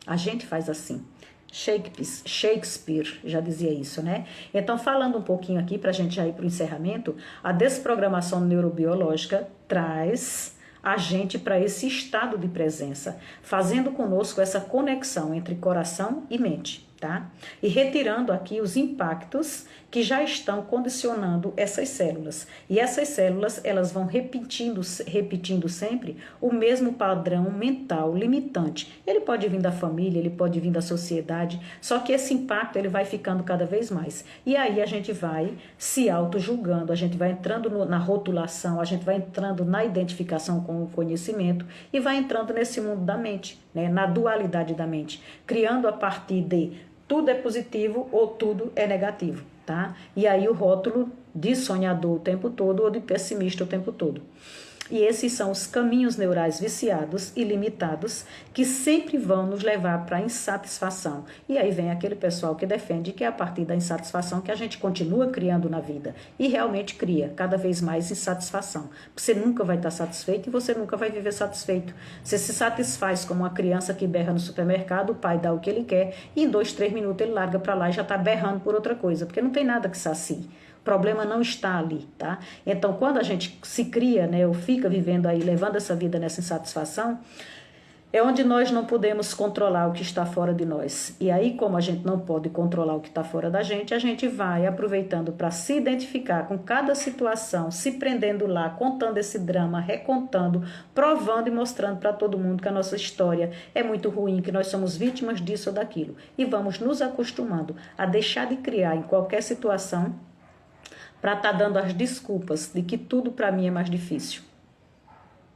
A gente faz assim. Shakespeare já dizia isso, né? Então, falando um pouquinho aqui, para a gente já ir para o encerramento, a desprogramação neurobiológica traz a gente para esse estado de presença, fazendo conosco essa conexão entre coração e mente, tá? E retirando aqui os impactos que já estão condicionando essas células. E essas células, elas vão repetindo sempre o mesmo padrão mental limitante. Ele pode vir da família, ele pode vir da sociedade, só que esse impacto ele vai ficando cada vez mais. E aí a gente vai se auto-julgando, a gente vai entrando na rotulação, a gente vai entrando na identificação com o conhecimento e vai entrando nesse mundo da mente, né? Na dualidade da mente, criando a partir de tudo é positivo ou tudo é negativo, tá? E aí o rótulo de sonhador o tempo todo ou de pessimista o tempo todo. E esses são os caminhos neurais viciados e limitados que sempre vão nos levar para a insatisfação. E aí vem aquele pessoal que defende que é a partir da insatisfação que a gente continua criando na vida. E realmente cria cada vez mais insatisfação. Você nunca vai estar satisfeito e você nunca vai viver satisfeito. Você se satisfaz como uma criança que berra no supermercado, o pai dá o que ele quer e em 2, 3 minutos ele larga para lá e já está berrando por outra coisa, porque não tem nada que sacie. O problema não está ali, tá? Então, quando a gente se cria, né, ou fica vivendo aí, levando essa vida nessa insatisfação, é onde nós não podemos controlar o que está fora de nós. E aí, como a gente não pode controlar o que está fora da gente, a gente vai aproveitando para se identificar com cada situação, se prendendo lá, contando esse drama, recontando, provando e mostrando para todo mundo que a nossa história é muito ruim, que nós somos vítimas disso ou daquilo. E vamos nos acostumando a deixar de criar em qualquer situação para estar dando as desculpas de que tudo para mim é mais difícil.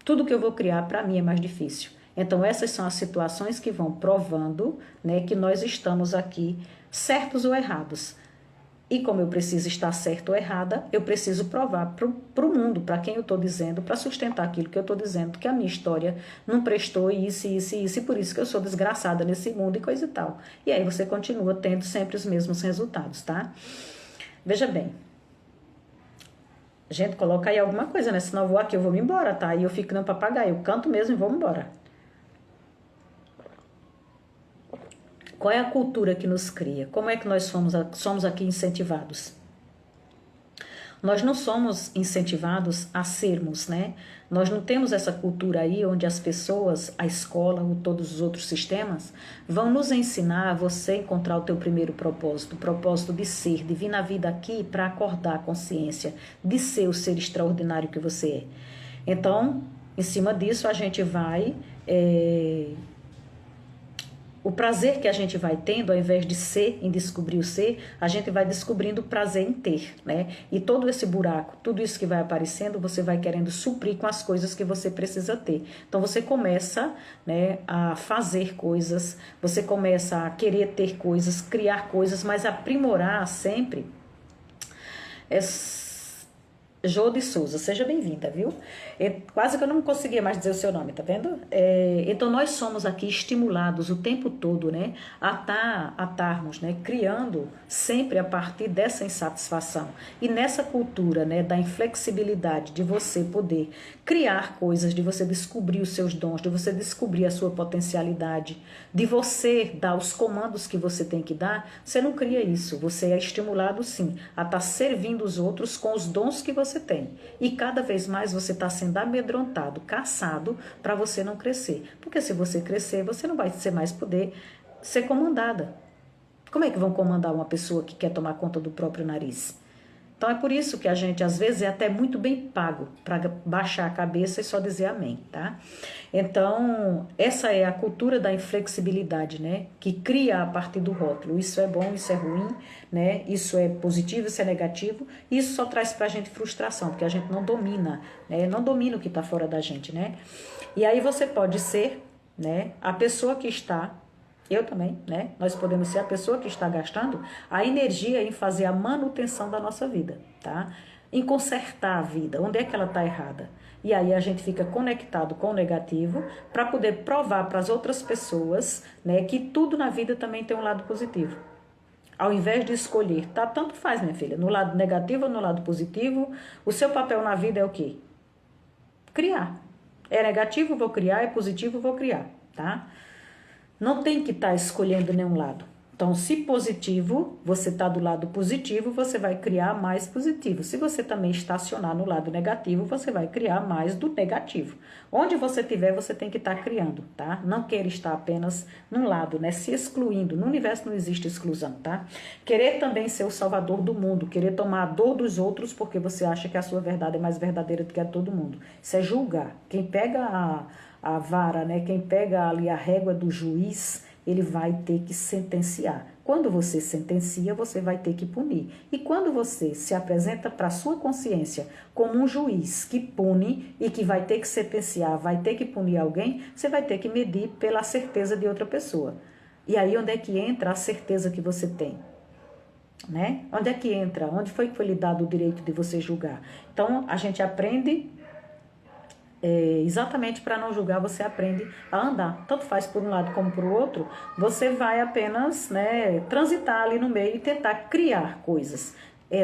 Tudo que eu vou criar para mim é mais difícil. Então essas são as situações que vão provando, né, que nós estamos aqui certos ou errados. E como eu preciso estar certo ou errada, eu preciso provar para o mundo, para quem eu estou dizendo, para sustentar aquilo que eu estou dizendo, que a minha história não prestou isso, e por isso que eu sou desgraçada nesse mundo e coisa e tal. E aí você continua tendo sempre os mesmos resultados, tá? Veja bem. Gente, coloca aí alguma coisa, né? Senão eu vou aqui, eu vou me embora, tá? E eu fico no papagaio, eu canto mesmo e vou embora. Qual é a cultura que nos cria? Como é que nós somos aqui incentivados? Nós não somos incentivados a sermos, né? Nós não temos essa cultura aí onde as pessoas, a escola ou todos os outros sistemas vão nos ensinar a você encontrar o teu primeiro propósito, o propósito de ser, de vir na vida aqui para acordar a consciência, de ser o ser extraordinário que você é. Então, em cima disso, a gente vai O prazer que a gente vai tendo, ao invés de ser, em descobrir o ser, a gente vai descobrindo o prazer em ter, né? E todo esse buraco, tudo isso que vai aparecendo, você vai querendo suprir com as coisas que você precisa ter. Então você começa, né, a fazer coisas, você começa a querer ter coisas, criar coisas, mas aprimorar sempre. Jô de Souza, seja bem-vinda, viu? Quase que eu não conseguia mais dizer o seu nome, tá vendo? Então nós somos aqui estimulados o tempo todo, né, a estarmos, né, criando sempre a partir dessa insatisfação. E nessa cultura, né, da inflexibilidade, de você poder criar coisas, de você descobrir os seus dons, de você descobrir a sua potencialidade, de você dar os comandos que você tem que dar, você não cria isso. Você é estimulado, sim, a estar servindo os outros com os dons que você tem. E cada vez mais você está sendo amedrontado, caçado, para você não crescer. Porque se você crescer, você não vai ser mais poder ser comandada. Como é que vão comandar uma pessoa que quer tomar conta do próprio nariz? Então é por isso que a gente, às vezes, é até muito bem pago para baixar a cabeça e só dizer amém, tá? Então, essa é a cultura da inflexibilidade, né? Que cria a partir do rótulo. Isso é bom, isso é ruim, né? Isso é positivo, isso é negativo. Isso só traz pra gente frustração, porque a gente não domina, né? Não domina o que tá fora da gente, né? E aí você pode ser, né, a pessoa que está... Eu também, né? Nós podemos ser a pessoa que está gastando a energia em fazer a manutenção da nossa vida, tá? Em consertar a vida, onde é que ela está errada. E aí a gente fica conectado com o negativo para poder provar para as outras pessoas, né, que tudo na vida também tem um lado positivo. Ao invés de escolher, tá? Tanto faz, minha filha, no lado negativo ou no lado positivo, o seu papel na vida é o quê? Criar. É negativo, vou criar, é positivo, vou criar, tá? Não tem que estar escolhendo nenhum lado. Então, se positivo, você está do lado positivo, você vai criar mais positivo. Se você também estacionar no lado negativo, você vai criar mais do negativo. Onde você estiver, você tem que estar criando, tá? Não queira estar apenas num lado, né? Se excluindo. No universo não existe exclusão, tá? Querer também ser o salvador do mundo, querer tomar a dor dos outros porque você acha que a sua verdade é mais verdadeira do que a de todo mundo. Isso é julgar. Quem pega a vara, né? Quem pega ali a régua do juiz, ele vai ter que sentenciar. Quando você sentencia, você vai ter que punir. E quando você se apresenta para a sua consciência como um juiz que pune e que vai ter que sentenciar, vai ter que punir alguém, você vai ter que medir pela certeza de outra pessoa. E aí onde é que entra a certeza que você tem? Né? Onde é que entra? Onde foi que foi lhe dado o direito de você julgar? Então, a gente aprende... exatamente para não julgar, você aprende a andar. Tanto faz por um lado como por outro, você vai apenas, né, transitar ali no meio e tentar criar coisas.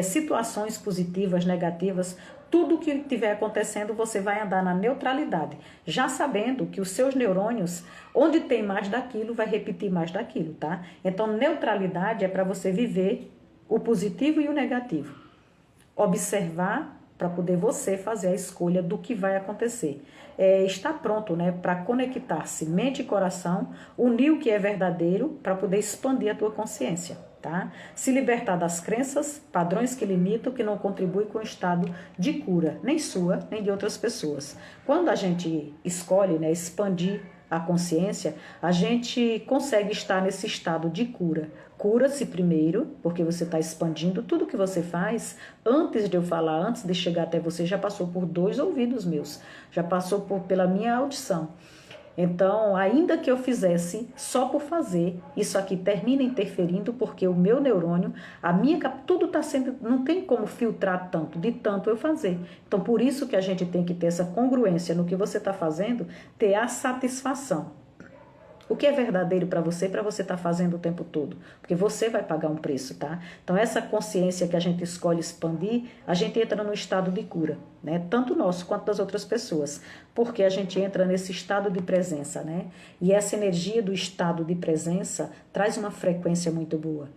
Situações positivas, negativas, tudo que estiver acontecendo, você vai andar na neutralidade, já sabendo que os seus neurônios, onde tem mais daquilo, vai repetir mais daquilo, tá? Então, neutralidade é para você viver o positivo e o negativo. Observar para poder você fazer a escolha do que vai acontecer. Está pronto, né, para conectar-se mente e coração, unir o que é verdadeiro para poder expandir a tua consciência, tá? Se libertar das crenças, padrões que limitam, que não contribuem com o estado de cura, nem sua, nem de outras pessoas. Quando a gente escolhe, né, expandir a consciência, a gente consegue estar nesse estado de cura. Cura-se primeiro, porque você está expandindo tudo que você faz. Antes de eu falar, antes de chegar até você, já passou por 2 ouvidos meus, já passou pela minha audição. Então, ainda que eu fizesse só por fazer, isso aqui termina interferindo porque o meu neurônio, tudo está sendo, não tem como filtrar tanto, de tanto eu fazer. Então, por isso que a gente tem que ter essa congruência no que você está fazendo, ter a satisfação. O que é verdadeiro para você estar fazendo o tempo todo? Porque você vai pagar um preço, tá? Então, essa consciência que a gente escolhe expandir, a gente entra no estado de cura, né? Tanto nosso quanto das outras pessoas. Porque a gente entra nesse estado de presença, né? E essa energia do estado de presença traz uma frequência muito boa.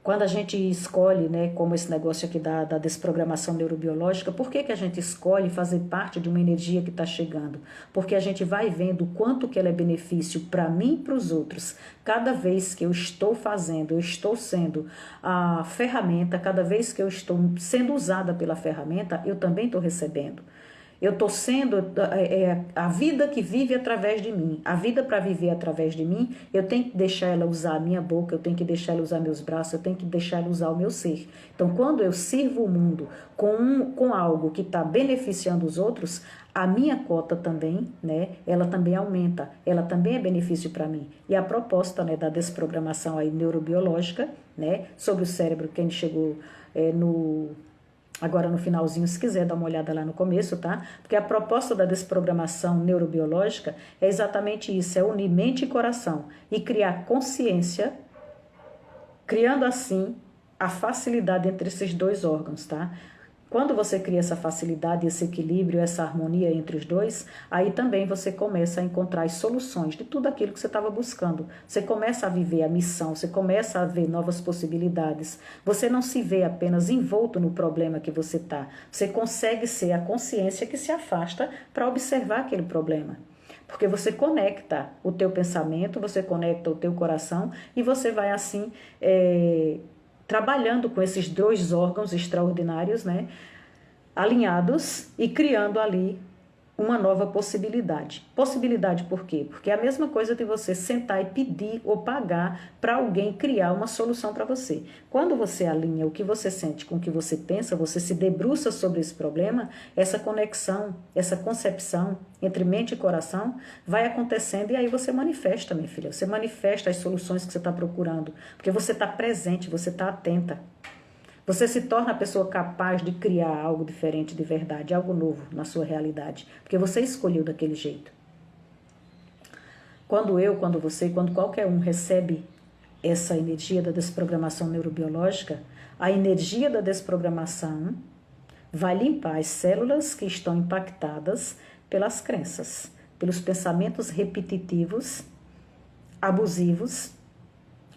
Quando a gente escolhe, né, como esse negócio aqui da desprogramação neurobiológica, por que a gente escolhe fazer parte de uma energia que está chegando? Porque a gente vai vendo o quanto que ela é benefício para mim e para os outros. Cada vez que eu estou fazendo, eu estou sendo a ferramenta, cada vez que eu estou sendo usada pela ferramenta, eu também estou recebendo. Eu estou sendo a vida que vive através de mim. A vida para viver através de mim, eu tenho que deixar ela usar a minha boca, eu tenho que deixar ela usar meus braços, eu tenho que deixar ela usar o meu ser. Então, quando eu sirvo o mundo com algo que está beneficiando os outros, a minha cota também, né, ela também aumenta, ela também é benefício para mim. E a proposta, né, da desprogramação aí neurobiológica, né, sobre o cérebro, quem chegou agora no finalzinho, se quiser dar uma olhada lá no começo, tá? Porque a proposta da desprogramação neurobiológica é exatamente isso, é unir mente e coração e criar consciência, criando assim a facilidade entre esses dois órgãos, tá? Quando você cria essa facilidade, esse equilíbrio, essa harmonia entre os dois, aí também você começa a encontrar as soluções de tudo aquilo que você estava buscando. Você começa a viver a missão, você começa a ver novas possibilidades. Você não se vê apenas envolto no problema que você está. Você consegue ser a consciência que se afasta para observar aquele problema. Porque você conecta o teu pensamento, você conecta o teu coração e você vai assim trabalhando com esses dois órgãos extraordinários, né, alinhados e criando ali uma nova possibilidade. Possibilidade por quê? Porque é a mesma coisa de você sentar e pedir ou pagar para alguém criar uma solução para você. Quando você alinha o que você sente com o que você pensa, você se debruça sobre esse problema, essa conexão, essa concepção entre mente e coração vai acontecendo e aí você manifesta, minha filha. Você manifesta as soluções que você está procurando, porque você está presente, você está atenta. Você se torna a pessoa capaz de criar algo diferente de verdade, algo novo na sua realidade, porque você escolheu daquele jeito. Quando você, quando qualquer um recebe essa energia da desprogramação neurobiológica, a energia da desprogramação vai limpar as células que estão impactadas pelas crenças, pelos pensamentos repetitivos, abusivos,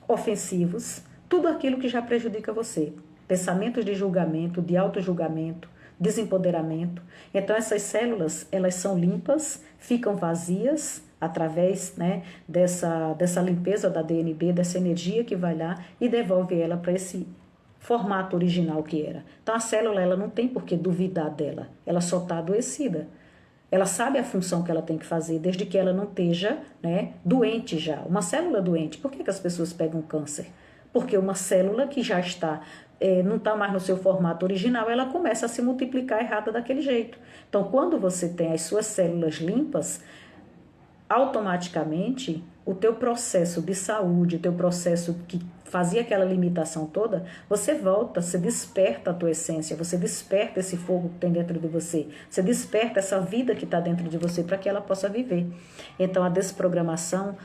ofensivos, tudo aquilo que já prejudica você. Pensamentos de julgamento, de auto-julgamento, desempoderamento. Então, essas células, elas são limpas, ficam vazias através, né, dessa limpeza da DNB, dessa energia que vai lá e devolve ela para esse formato original que era. Então, a célula, ela não tem por que duvidar dela, ela só está adoecida. Ela sabe a função que ela tem que fazer, desde que ela não esteja, né, doente já. Uma célula doente, por que as pessoas pegam câncer? Porque uma célula que já está não está mais no seu formato original, ela começa a se multiplicar errada daquele jeito. Então, quando você tem as suas células limpas, automaticamente o teu processo de saúde, o teu processo que fazia aquela limitação toda, você volta, você desperta a tua essência, você desperta esse fogo que tem dentro de você, você desperta essa vida que está dentro de você para que ela possa viver. Então, a desprogramação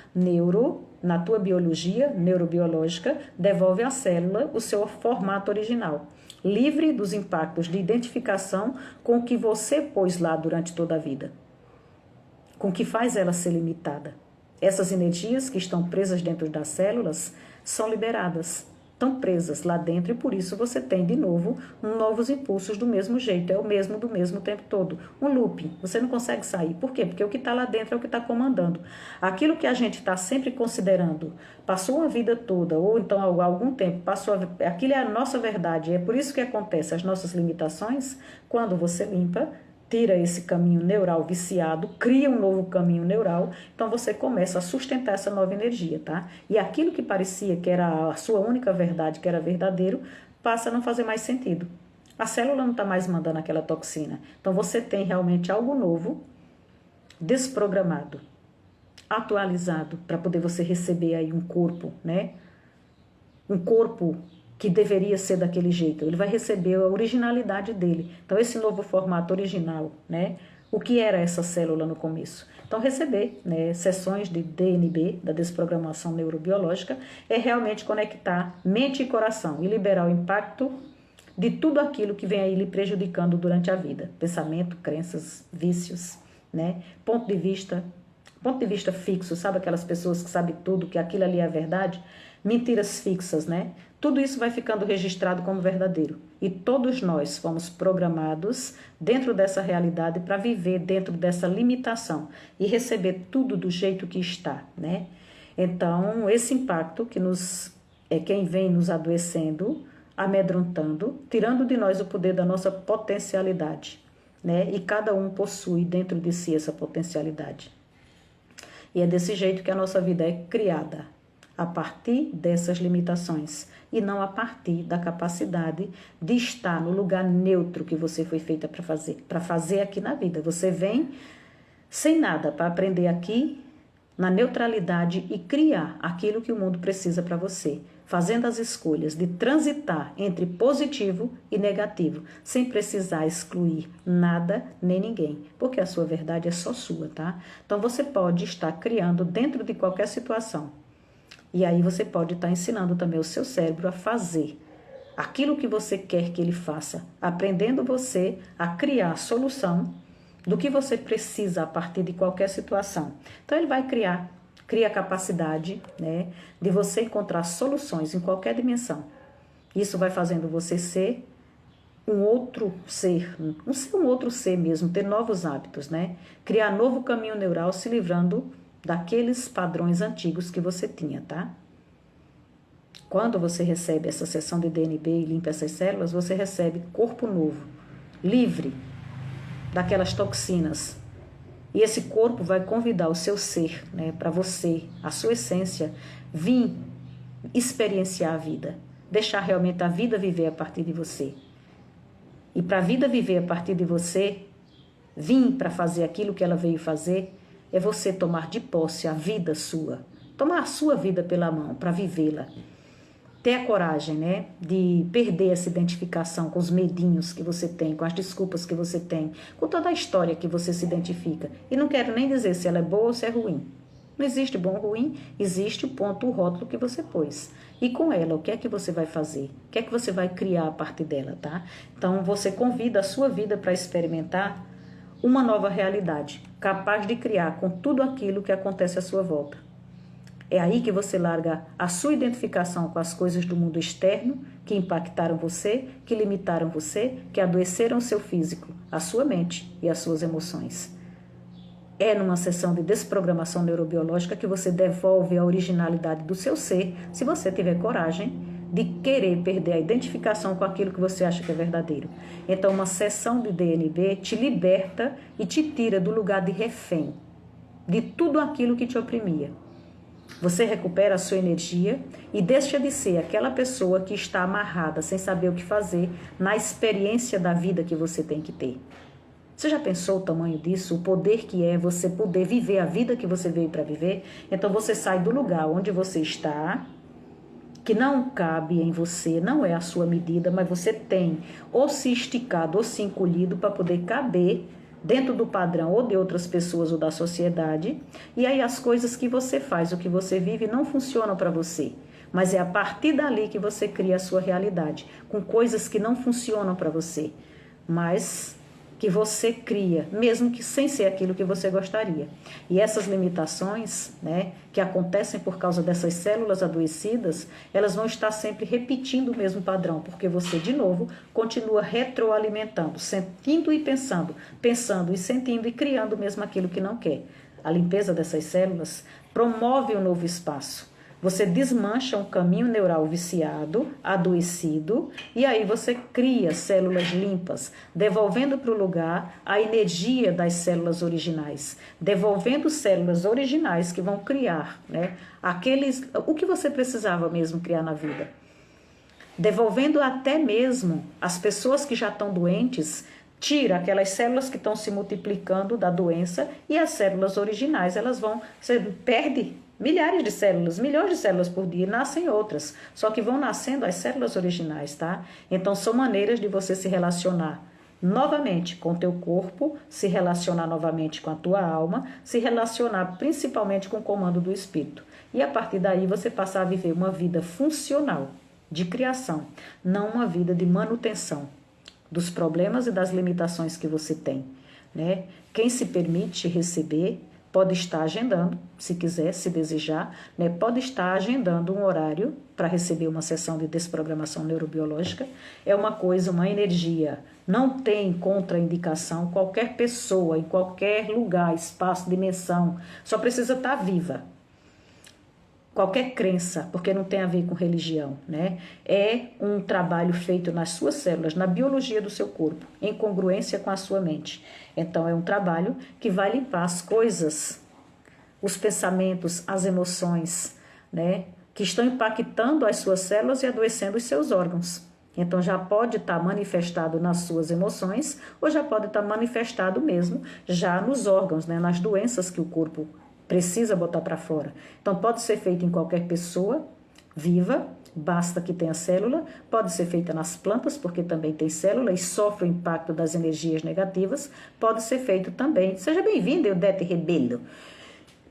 na tua biologia, neurobiológica, devolve à célula o seu formato original, livre dos impactos de identificação com o que você pôs lá durante toda a vida, com o que faz ela ser limitada. Essas energias que estão presas dentro das células são liberadas, estão presas lá dentro e por isso você tem de novo novos impulsos do mesmo jeito, é o mesmo do mesmo tempo todo. Um looping, você não consegue sair. Por quê? Porque o que está lá dentro é o que está comandando. Aquilo que a gente está sempre considerando, passou uma vida toda, ou então há algum tempo, aquilo é a nossa verdade. É por isso que acontece as nossas limitações, quando você limpa, tira esse caminho neural viciado, cria um novo caminho neural, então você começa a sustentar essa nova energia, tá? E aquilo que parecia que era a sua única verdade, que era verdadeiro, passa a não fazer mais sentido. A célula não está mais mandando aquela toxina. Então você tem realmente algo novo, desprogramado, atualizado, para poder você receber aí um corpo, né? Um corpo que deveria ser daquele jeito, ele vai receber a originalidade dele. Então, esse novo formato original, né? O que era essa célula no começo? Então, receber, né, sessões de DNB, da desprogramação neurobiológica, é realmente conectar mente e coração e liberar o impacto de tudo aquilo que vem aí lhe prejudicando durante a vida. Pensamento, crenças, vícios, né? Ponto de vista fixo, sabe aquelas pessoas que sabem tudo, que aquilo ali é a verdade? Mentiras fixas, né? Tudo isso vai ficando registrado como verdadeiro. E todos nós fomos programados dentro dessa realidade para viver dentro dessa limitação e receber tudo do jeito que está, né? Então, esse impacto que é quem vem nos adoecendo, amedrontando, tirando de nós o poder da nossa potencialidade. né? E cada um possui dentro de si essa potencialidade. E é desse jeito que a nossa vida é criada, a partir dessas limitações e não a partir da capacidade de estar no lugar neutro que você foi feita para fazer aqui na vida. Você vem sem nada para aprender aqui na neutralidade e criar aquilo que o mundo precisa para você, fazendo as escolhas de transitar entre positivo e negativo, sem precisar excluir nada nem ninguém, porque a sua verdade é só sua, tá? Então você pode estar criando dentro de qualquer situação. E aí você pode estar ensinando também o seu cérebro a fazer aquilo que você quer que ele faça, aprendendo você a criar a solução do que você precisa a partir de qualquer situação. Então ele vai cria a capacidade, né, de você encontrar soluções em qualquer dimensão. Isso vai fazendo você ser um outro ser mesmo, ter novos hábitos, né? Criar novo caminho neural, se livrando daqueles padrões antigos que você tinha, tá? Quando você recebe essa sessão de DNB e limpa essas células, você recebe corpo novo, livre daquelas toxinas. E esse corpo vai convidar o seu ser, né, para você, a sua essência, vir experienciar a vida, deixar realmente a vida viver a partir de você. E para a vida viver a partir de você, vir para fazer aquilo que ela veio fazer, é você tomar de posse a vida sua, tomar a sua vida pela mão para vivê-la. Ter a coragem, né, de perder essa identificação com os medinhos que você tem, com as desculpas que você tem, com toda a história que você se identifica. E não quero nem dizer se ela é boa ou se é ruim. Não existe bom ou ruim, existe o ponto, o rótulo que você pôs. E com ela, o que é que você vai fazer? O que é que você vai criar a partir dela, tá? Então, você convida a sua vida para experimentar uma nova realidade, capaz de criar com tudo aquilo que acontece à sua volta. É aí que você larga a sua identificação com as coisas do mundo externo que impactaram você, que limitaram você, que adoeceram o seu físico, a sua mente e as suas emoções. É numa sessão de desprogramação neurobiológica que você devolve a originalidade do seu ser, se você tiver coragem de querer perder a identificação com aquilo que você acha que é verdadeiro. Então, uma sessão de DNB te liberta e te tira do lugar de refém, de tudo aquilo que te oprimia. Você recupera a sua energia e deixa de ser aquela pessoa que está amarrada, sem saber o que fazer, na experiência da vida que você tem que ter. Você já pensou o tamanho disso? O poder que é você poder viver a vida que você veio para viver? Então você sai do lugar onde você está, que não cabe em você, não é a sua medida, mas você tem ou se esticado ou se encolhido para poder caber dentro do padrão ou de outras pessoas ou da sociedade, e aí as coisas que você faz, o que você vive, não funcionam para você. Mas é a partir dali que você cria a sua realidade, com coisas que não funcionam para você, mas que você cria, mesmo que sem ser aquilo que você gostaria. E essas limitações, né, que acontecem por causa dessas células adoecidas, elas vão estar sempre repetindo o mesmo padrão, porque você, de novo, continua retroalimentando, sentindo e pensando, pensando e sentindo e criando mesmo aquilo que não quer. A limpeza dessas células promove um novo espaço. Você desmancha um caminho neural viciado, adoecido, e aí você cria células limpas, devolvendo para o lugar a energia das células originais, devolvendo células originais que vão criar, né, o que você precisava mesmo criar na vida. Devolvendo até mesmo as pessoas que já estão doentes, tira aquelas células que estão se multiplicando da doença e as células originais, você perde milhares de células, milhões de células por dia, nascem outras, só que vão nascendo as células originais, tá? Então são maneiras de você se relacionar novamente com o teu corpo, se relacionar novamente com a tua alma, se relacionar principalmente com o comando do espírito. E a partir daí você passar a viver uma vida funcional, de criação, não uma vida de manutenção dos problemas e das limitações que você tem, né? Quem se permite receber pode estar agendando, se quiser, se desejar, né? Pode estar agendando um horário para receber uma sessão de desprogramação neurobiológica. É uma coisa, uma energia. Não tem contraindicação. Qualquer pessoa, em qualquer lugar, espaço, dimensão, só precisa estar viva. qualquer crença, porque não tem a ver com religião, né? É um trabalho feito nas suas células, na biologia do seu corpo, em congruência com a sua mente. Então, é um trabalho que vai limpar as coisas, os pensamentos, as emoções, né? Que estão impactando as suas células e adoecendo os seus órgãos. Então, já pode estar manifestado nas suas emoções ou já pode estar manifestado mesmo já nos órgãos, né? Nas doenças que o corpo precisa botar para fora. Então, pode ser feito em qualquer pessoa viva, basta que tenha célula. Pode ser feita nas plantas, porque também tem célula e sofre o impacto das energias negativas. Pode ser feito também, seja bem-vindo, Eudete Rebelo.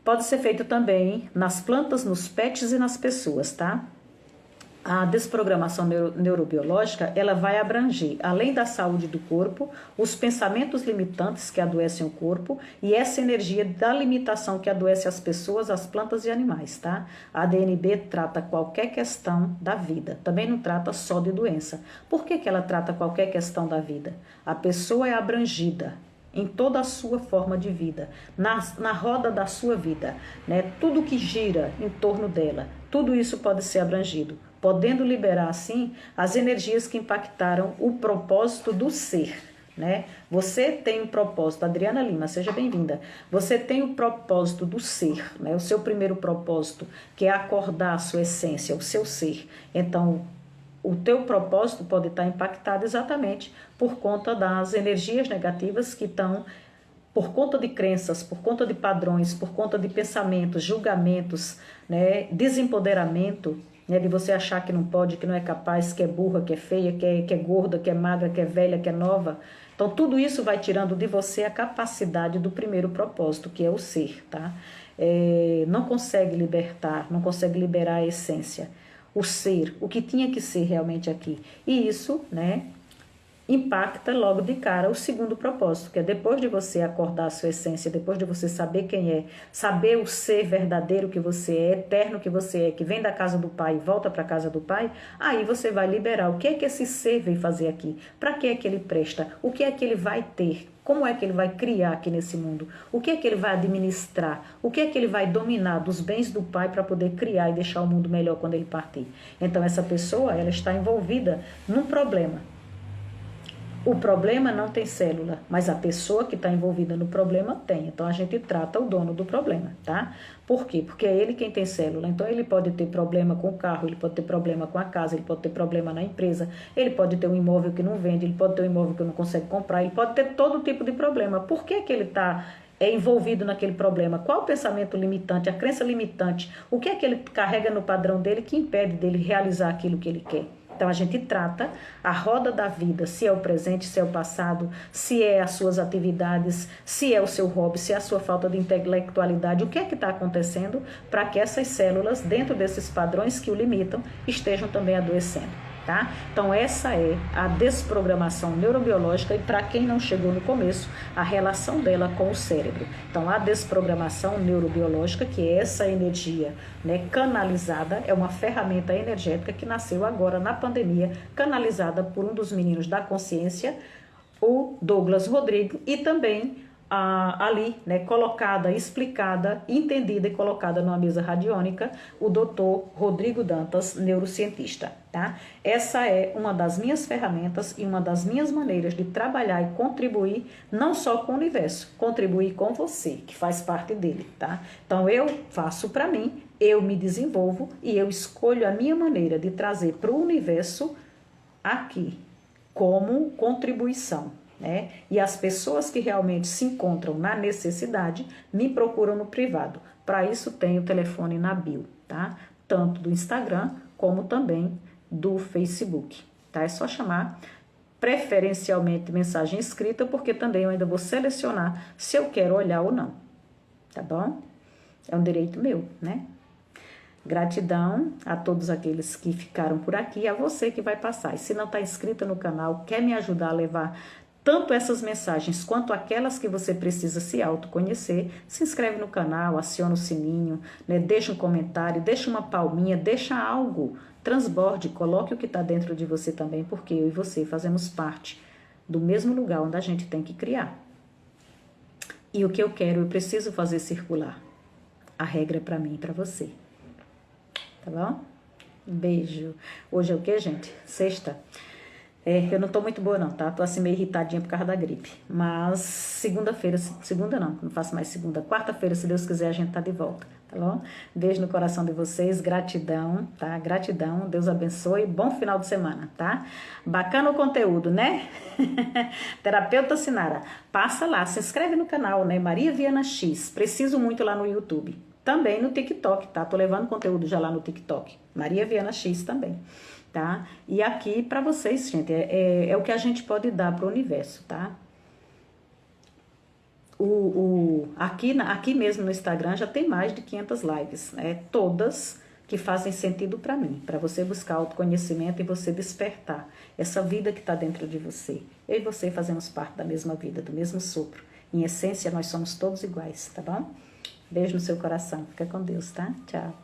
Pode ser feito também nas plantas, nos pets e nas pessoas, tá? A desprogramação neurobiológica, ela vai abranger, além da saúde do corpo, os pensamentos limitantes que adoecem o corpo e essa energia da limitação que adoece as pessoas, as plantas e animais, tá? A DNB trata qualquer questão da vida, também não trata só de doença. Por que ela trata qualquer questão da vida? A pessoa é abrangida em toda a sua forma de vida, na roda da sua vida, né? Tudo que gira em torno dela, tudo isso pode ser abrangido, podendo liberar, assim, as energias que impactaram o propósito do ser, né? Você tem um propósito, Adriana Lima, seja bem-vinda. Você tem o propósito do ser, né? O seu primeiro propósito, que é acordar a sua essência, o seu ser. Então, o teu propósito pode estar impactado exatamente por conta das energias negativas que estão, por conta de crenças, por conta de padrões, por conta de pensamentos, julgamentos, né, desempoderamento, né, de você achar que não pode, que não é capaz, que é burra, que é feia, que é gorda, que é magra, que é velha, que é nova. Então, tudo isso vai tirando de você a capacidade do primeiro propósito, que é o ser, tá? Não consegue libertar, não consegue liberar a essência, o ser, o que tinha que ser realmente aqui. E isso, né, impacta logo de cara o segundo propósito, que é depois de você acordar a sua essência, depois de você saber quem é, saber o ser verdadeiro que você é, eterno que você é, que vem da casa do Pai e volta para a casa do Pai, aí você vai liberar o que é que esse ser veio fazer aqui, para que é que ele presta, o que é que ele vai ter, como é que ele vai criar aqui nesse mundo, o que é que ele vai administrar, o que é que ele vai dominar dos bens do Pai para poder criar e deixar o mundo melhor quando ele partir. Então essa pessoa, ela está envolvida num problema. O problema não tem célula, mas a pessoa que está envolvida no problema tem. Então, a gente trata o dono do problema, tá? Por quê? Porque é ele quem tem célula. Então, ele pode ter problema com o carro, ele pode ter problema com a casa, ele pode ter problema na empresa, ele pode ter um imóvel que não vende, ele pode ter um imóvel que não consegue comprar, ele pode ter todo tipo de problema. Por que que ele está envolvido naquele problema? Qual o pensamento limitante, a crença limitante? O que é que ele carrega no padrão dele que impede dele realizar aquilo que ele quer? Então, a gente trata a roda da vida, se é o presente, se é o passado, se é as suas atividades, se é o seu hobby, se é a sua falta de intelectualidade, o que é que está acontecendo para que essas células, dentro desses padrões que o limitam, estejam também adoecendo. Tá? Então, essa é a desprogramação neurobiológica e, para quem não chegou no começo, a relação dela com o cérebro. Então, a desprogramação neurobiológica, que é essa energia, né, canalizada, é uma ferramenta energética que nasceu agora na pandemia, canalizada por um dos meninos da consciência, o Douglas Rodrigo, e também ali, né, colocada, explicada, entendida e colocada numa mesa radiônica, o Dr. Rodrigo Dantas, neurocientista, tá? Essa é uma das minhas ferramentas e uma das minhas maneiras de trabalhar e contribuir, não só com o universo, contribuir com você, que faz parte dele, tá? Então, eu faço para mim, eu me desenvolvo e eu escolho a minha maneira de trazer para o universo aqui, como contribuição. Né? E as pessoas que realmente se encontram na necessidade me procuram no privado. Para isso tem o telefone na bio, tá? Tanto do Instagram como também do Facebook, tá? É só chamar, preferencialmente mensagem escrita, porque também eu ainda vou selecionar se eu quero olhar ou não, tá bom? É um direito meu, né? Gratidão a todos aqueles que ficaram por aqui e a você que vai passar. E se não está inscrito no canal, quer me ajudar a levar tanto essas mensagens quanto aquelas que você precisa se autoconhecer, se inscreve no canal, aciona o sininho, né? Deixa um comentário, deixa uma palminha, deixa algo, transborde, coloque o que está dentro de você também, porque eu e você fazemos parte do mesmo lugar onde a gente tem que criar. E o que eu quero, eu preciso fazer circular. A regra é para mim e para você. tá bom? Um beijo. Hoje é o quê, gente? Sexta. Eu não tô muito boa não, tá? Tô assim meio irritadinha por causa da gripe. Mas segunda-feira, segunda não faço mais segunda. Quarta-feira, se Deus quiser, a gente tá de volta, tá bom? Beijo no coração de vocês, gratidão, tá? Gratidão, Deus abençoe, bom final de semana, tá? Bacana o conteúdo, né? Terapeuta Sinara, passa lá, se inscreve no canal, né? Maria Viana X, preciso muito lá no YouTube. Também no TikTok, tá? Tô levando conteúdo já lá no TikTok. Maria Viana X também. Tá? E aqui para vocês, gente, é o que a gente pode dar para o universo, tá? Aqui mesmo no Instagram já tem mais de 500 lives, né? Todas que fazem sentido para mim, para você buscar autoconhecimento e você despertar essa vida que está dentro de você. Eu e você fazemos parte da mesma vida, do mesmo sopro. Em essência, nós somos todos iguais, tá bom? Beijo no seu coração. Fica com Deus, tá? Tchau.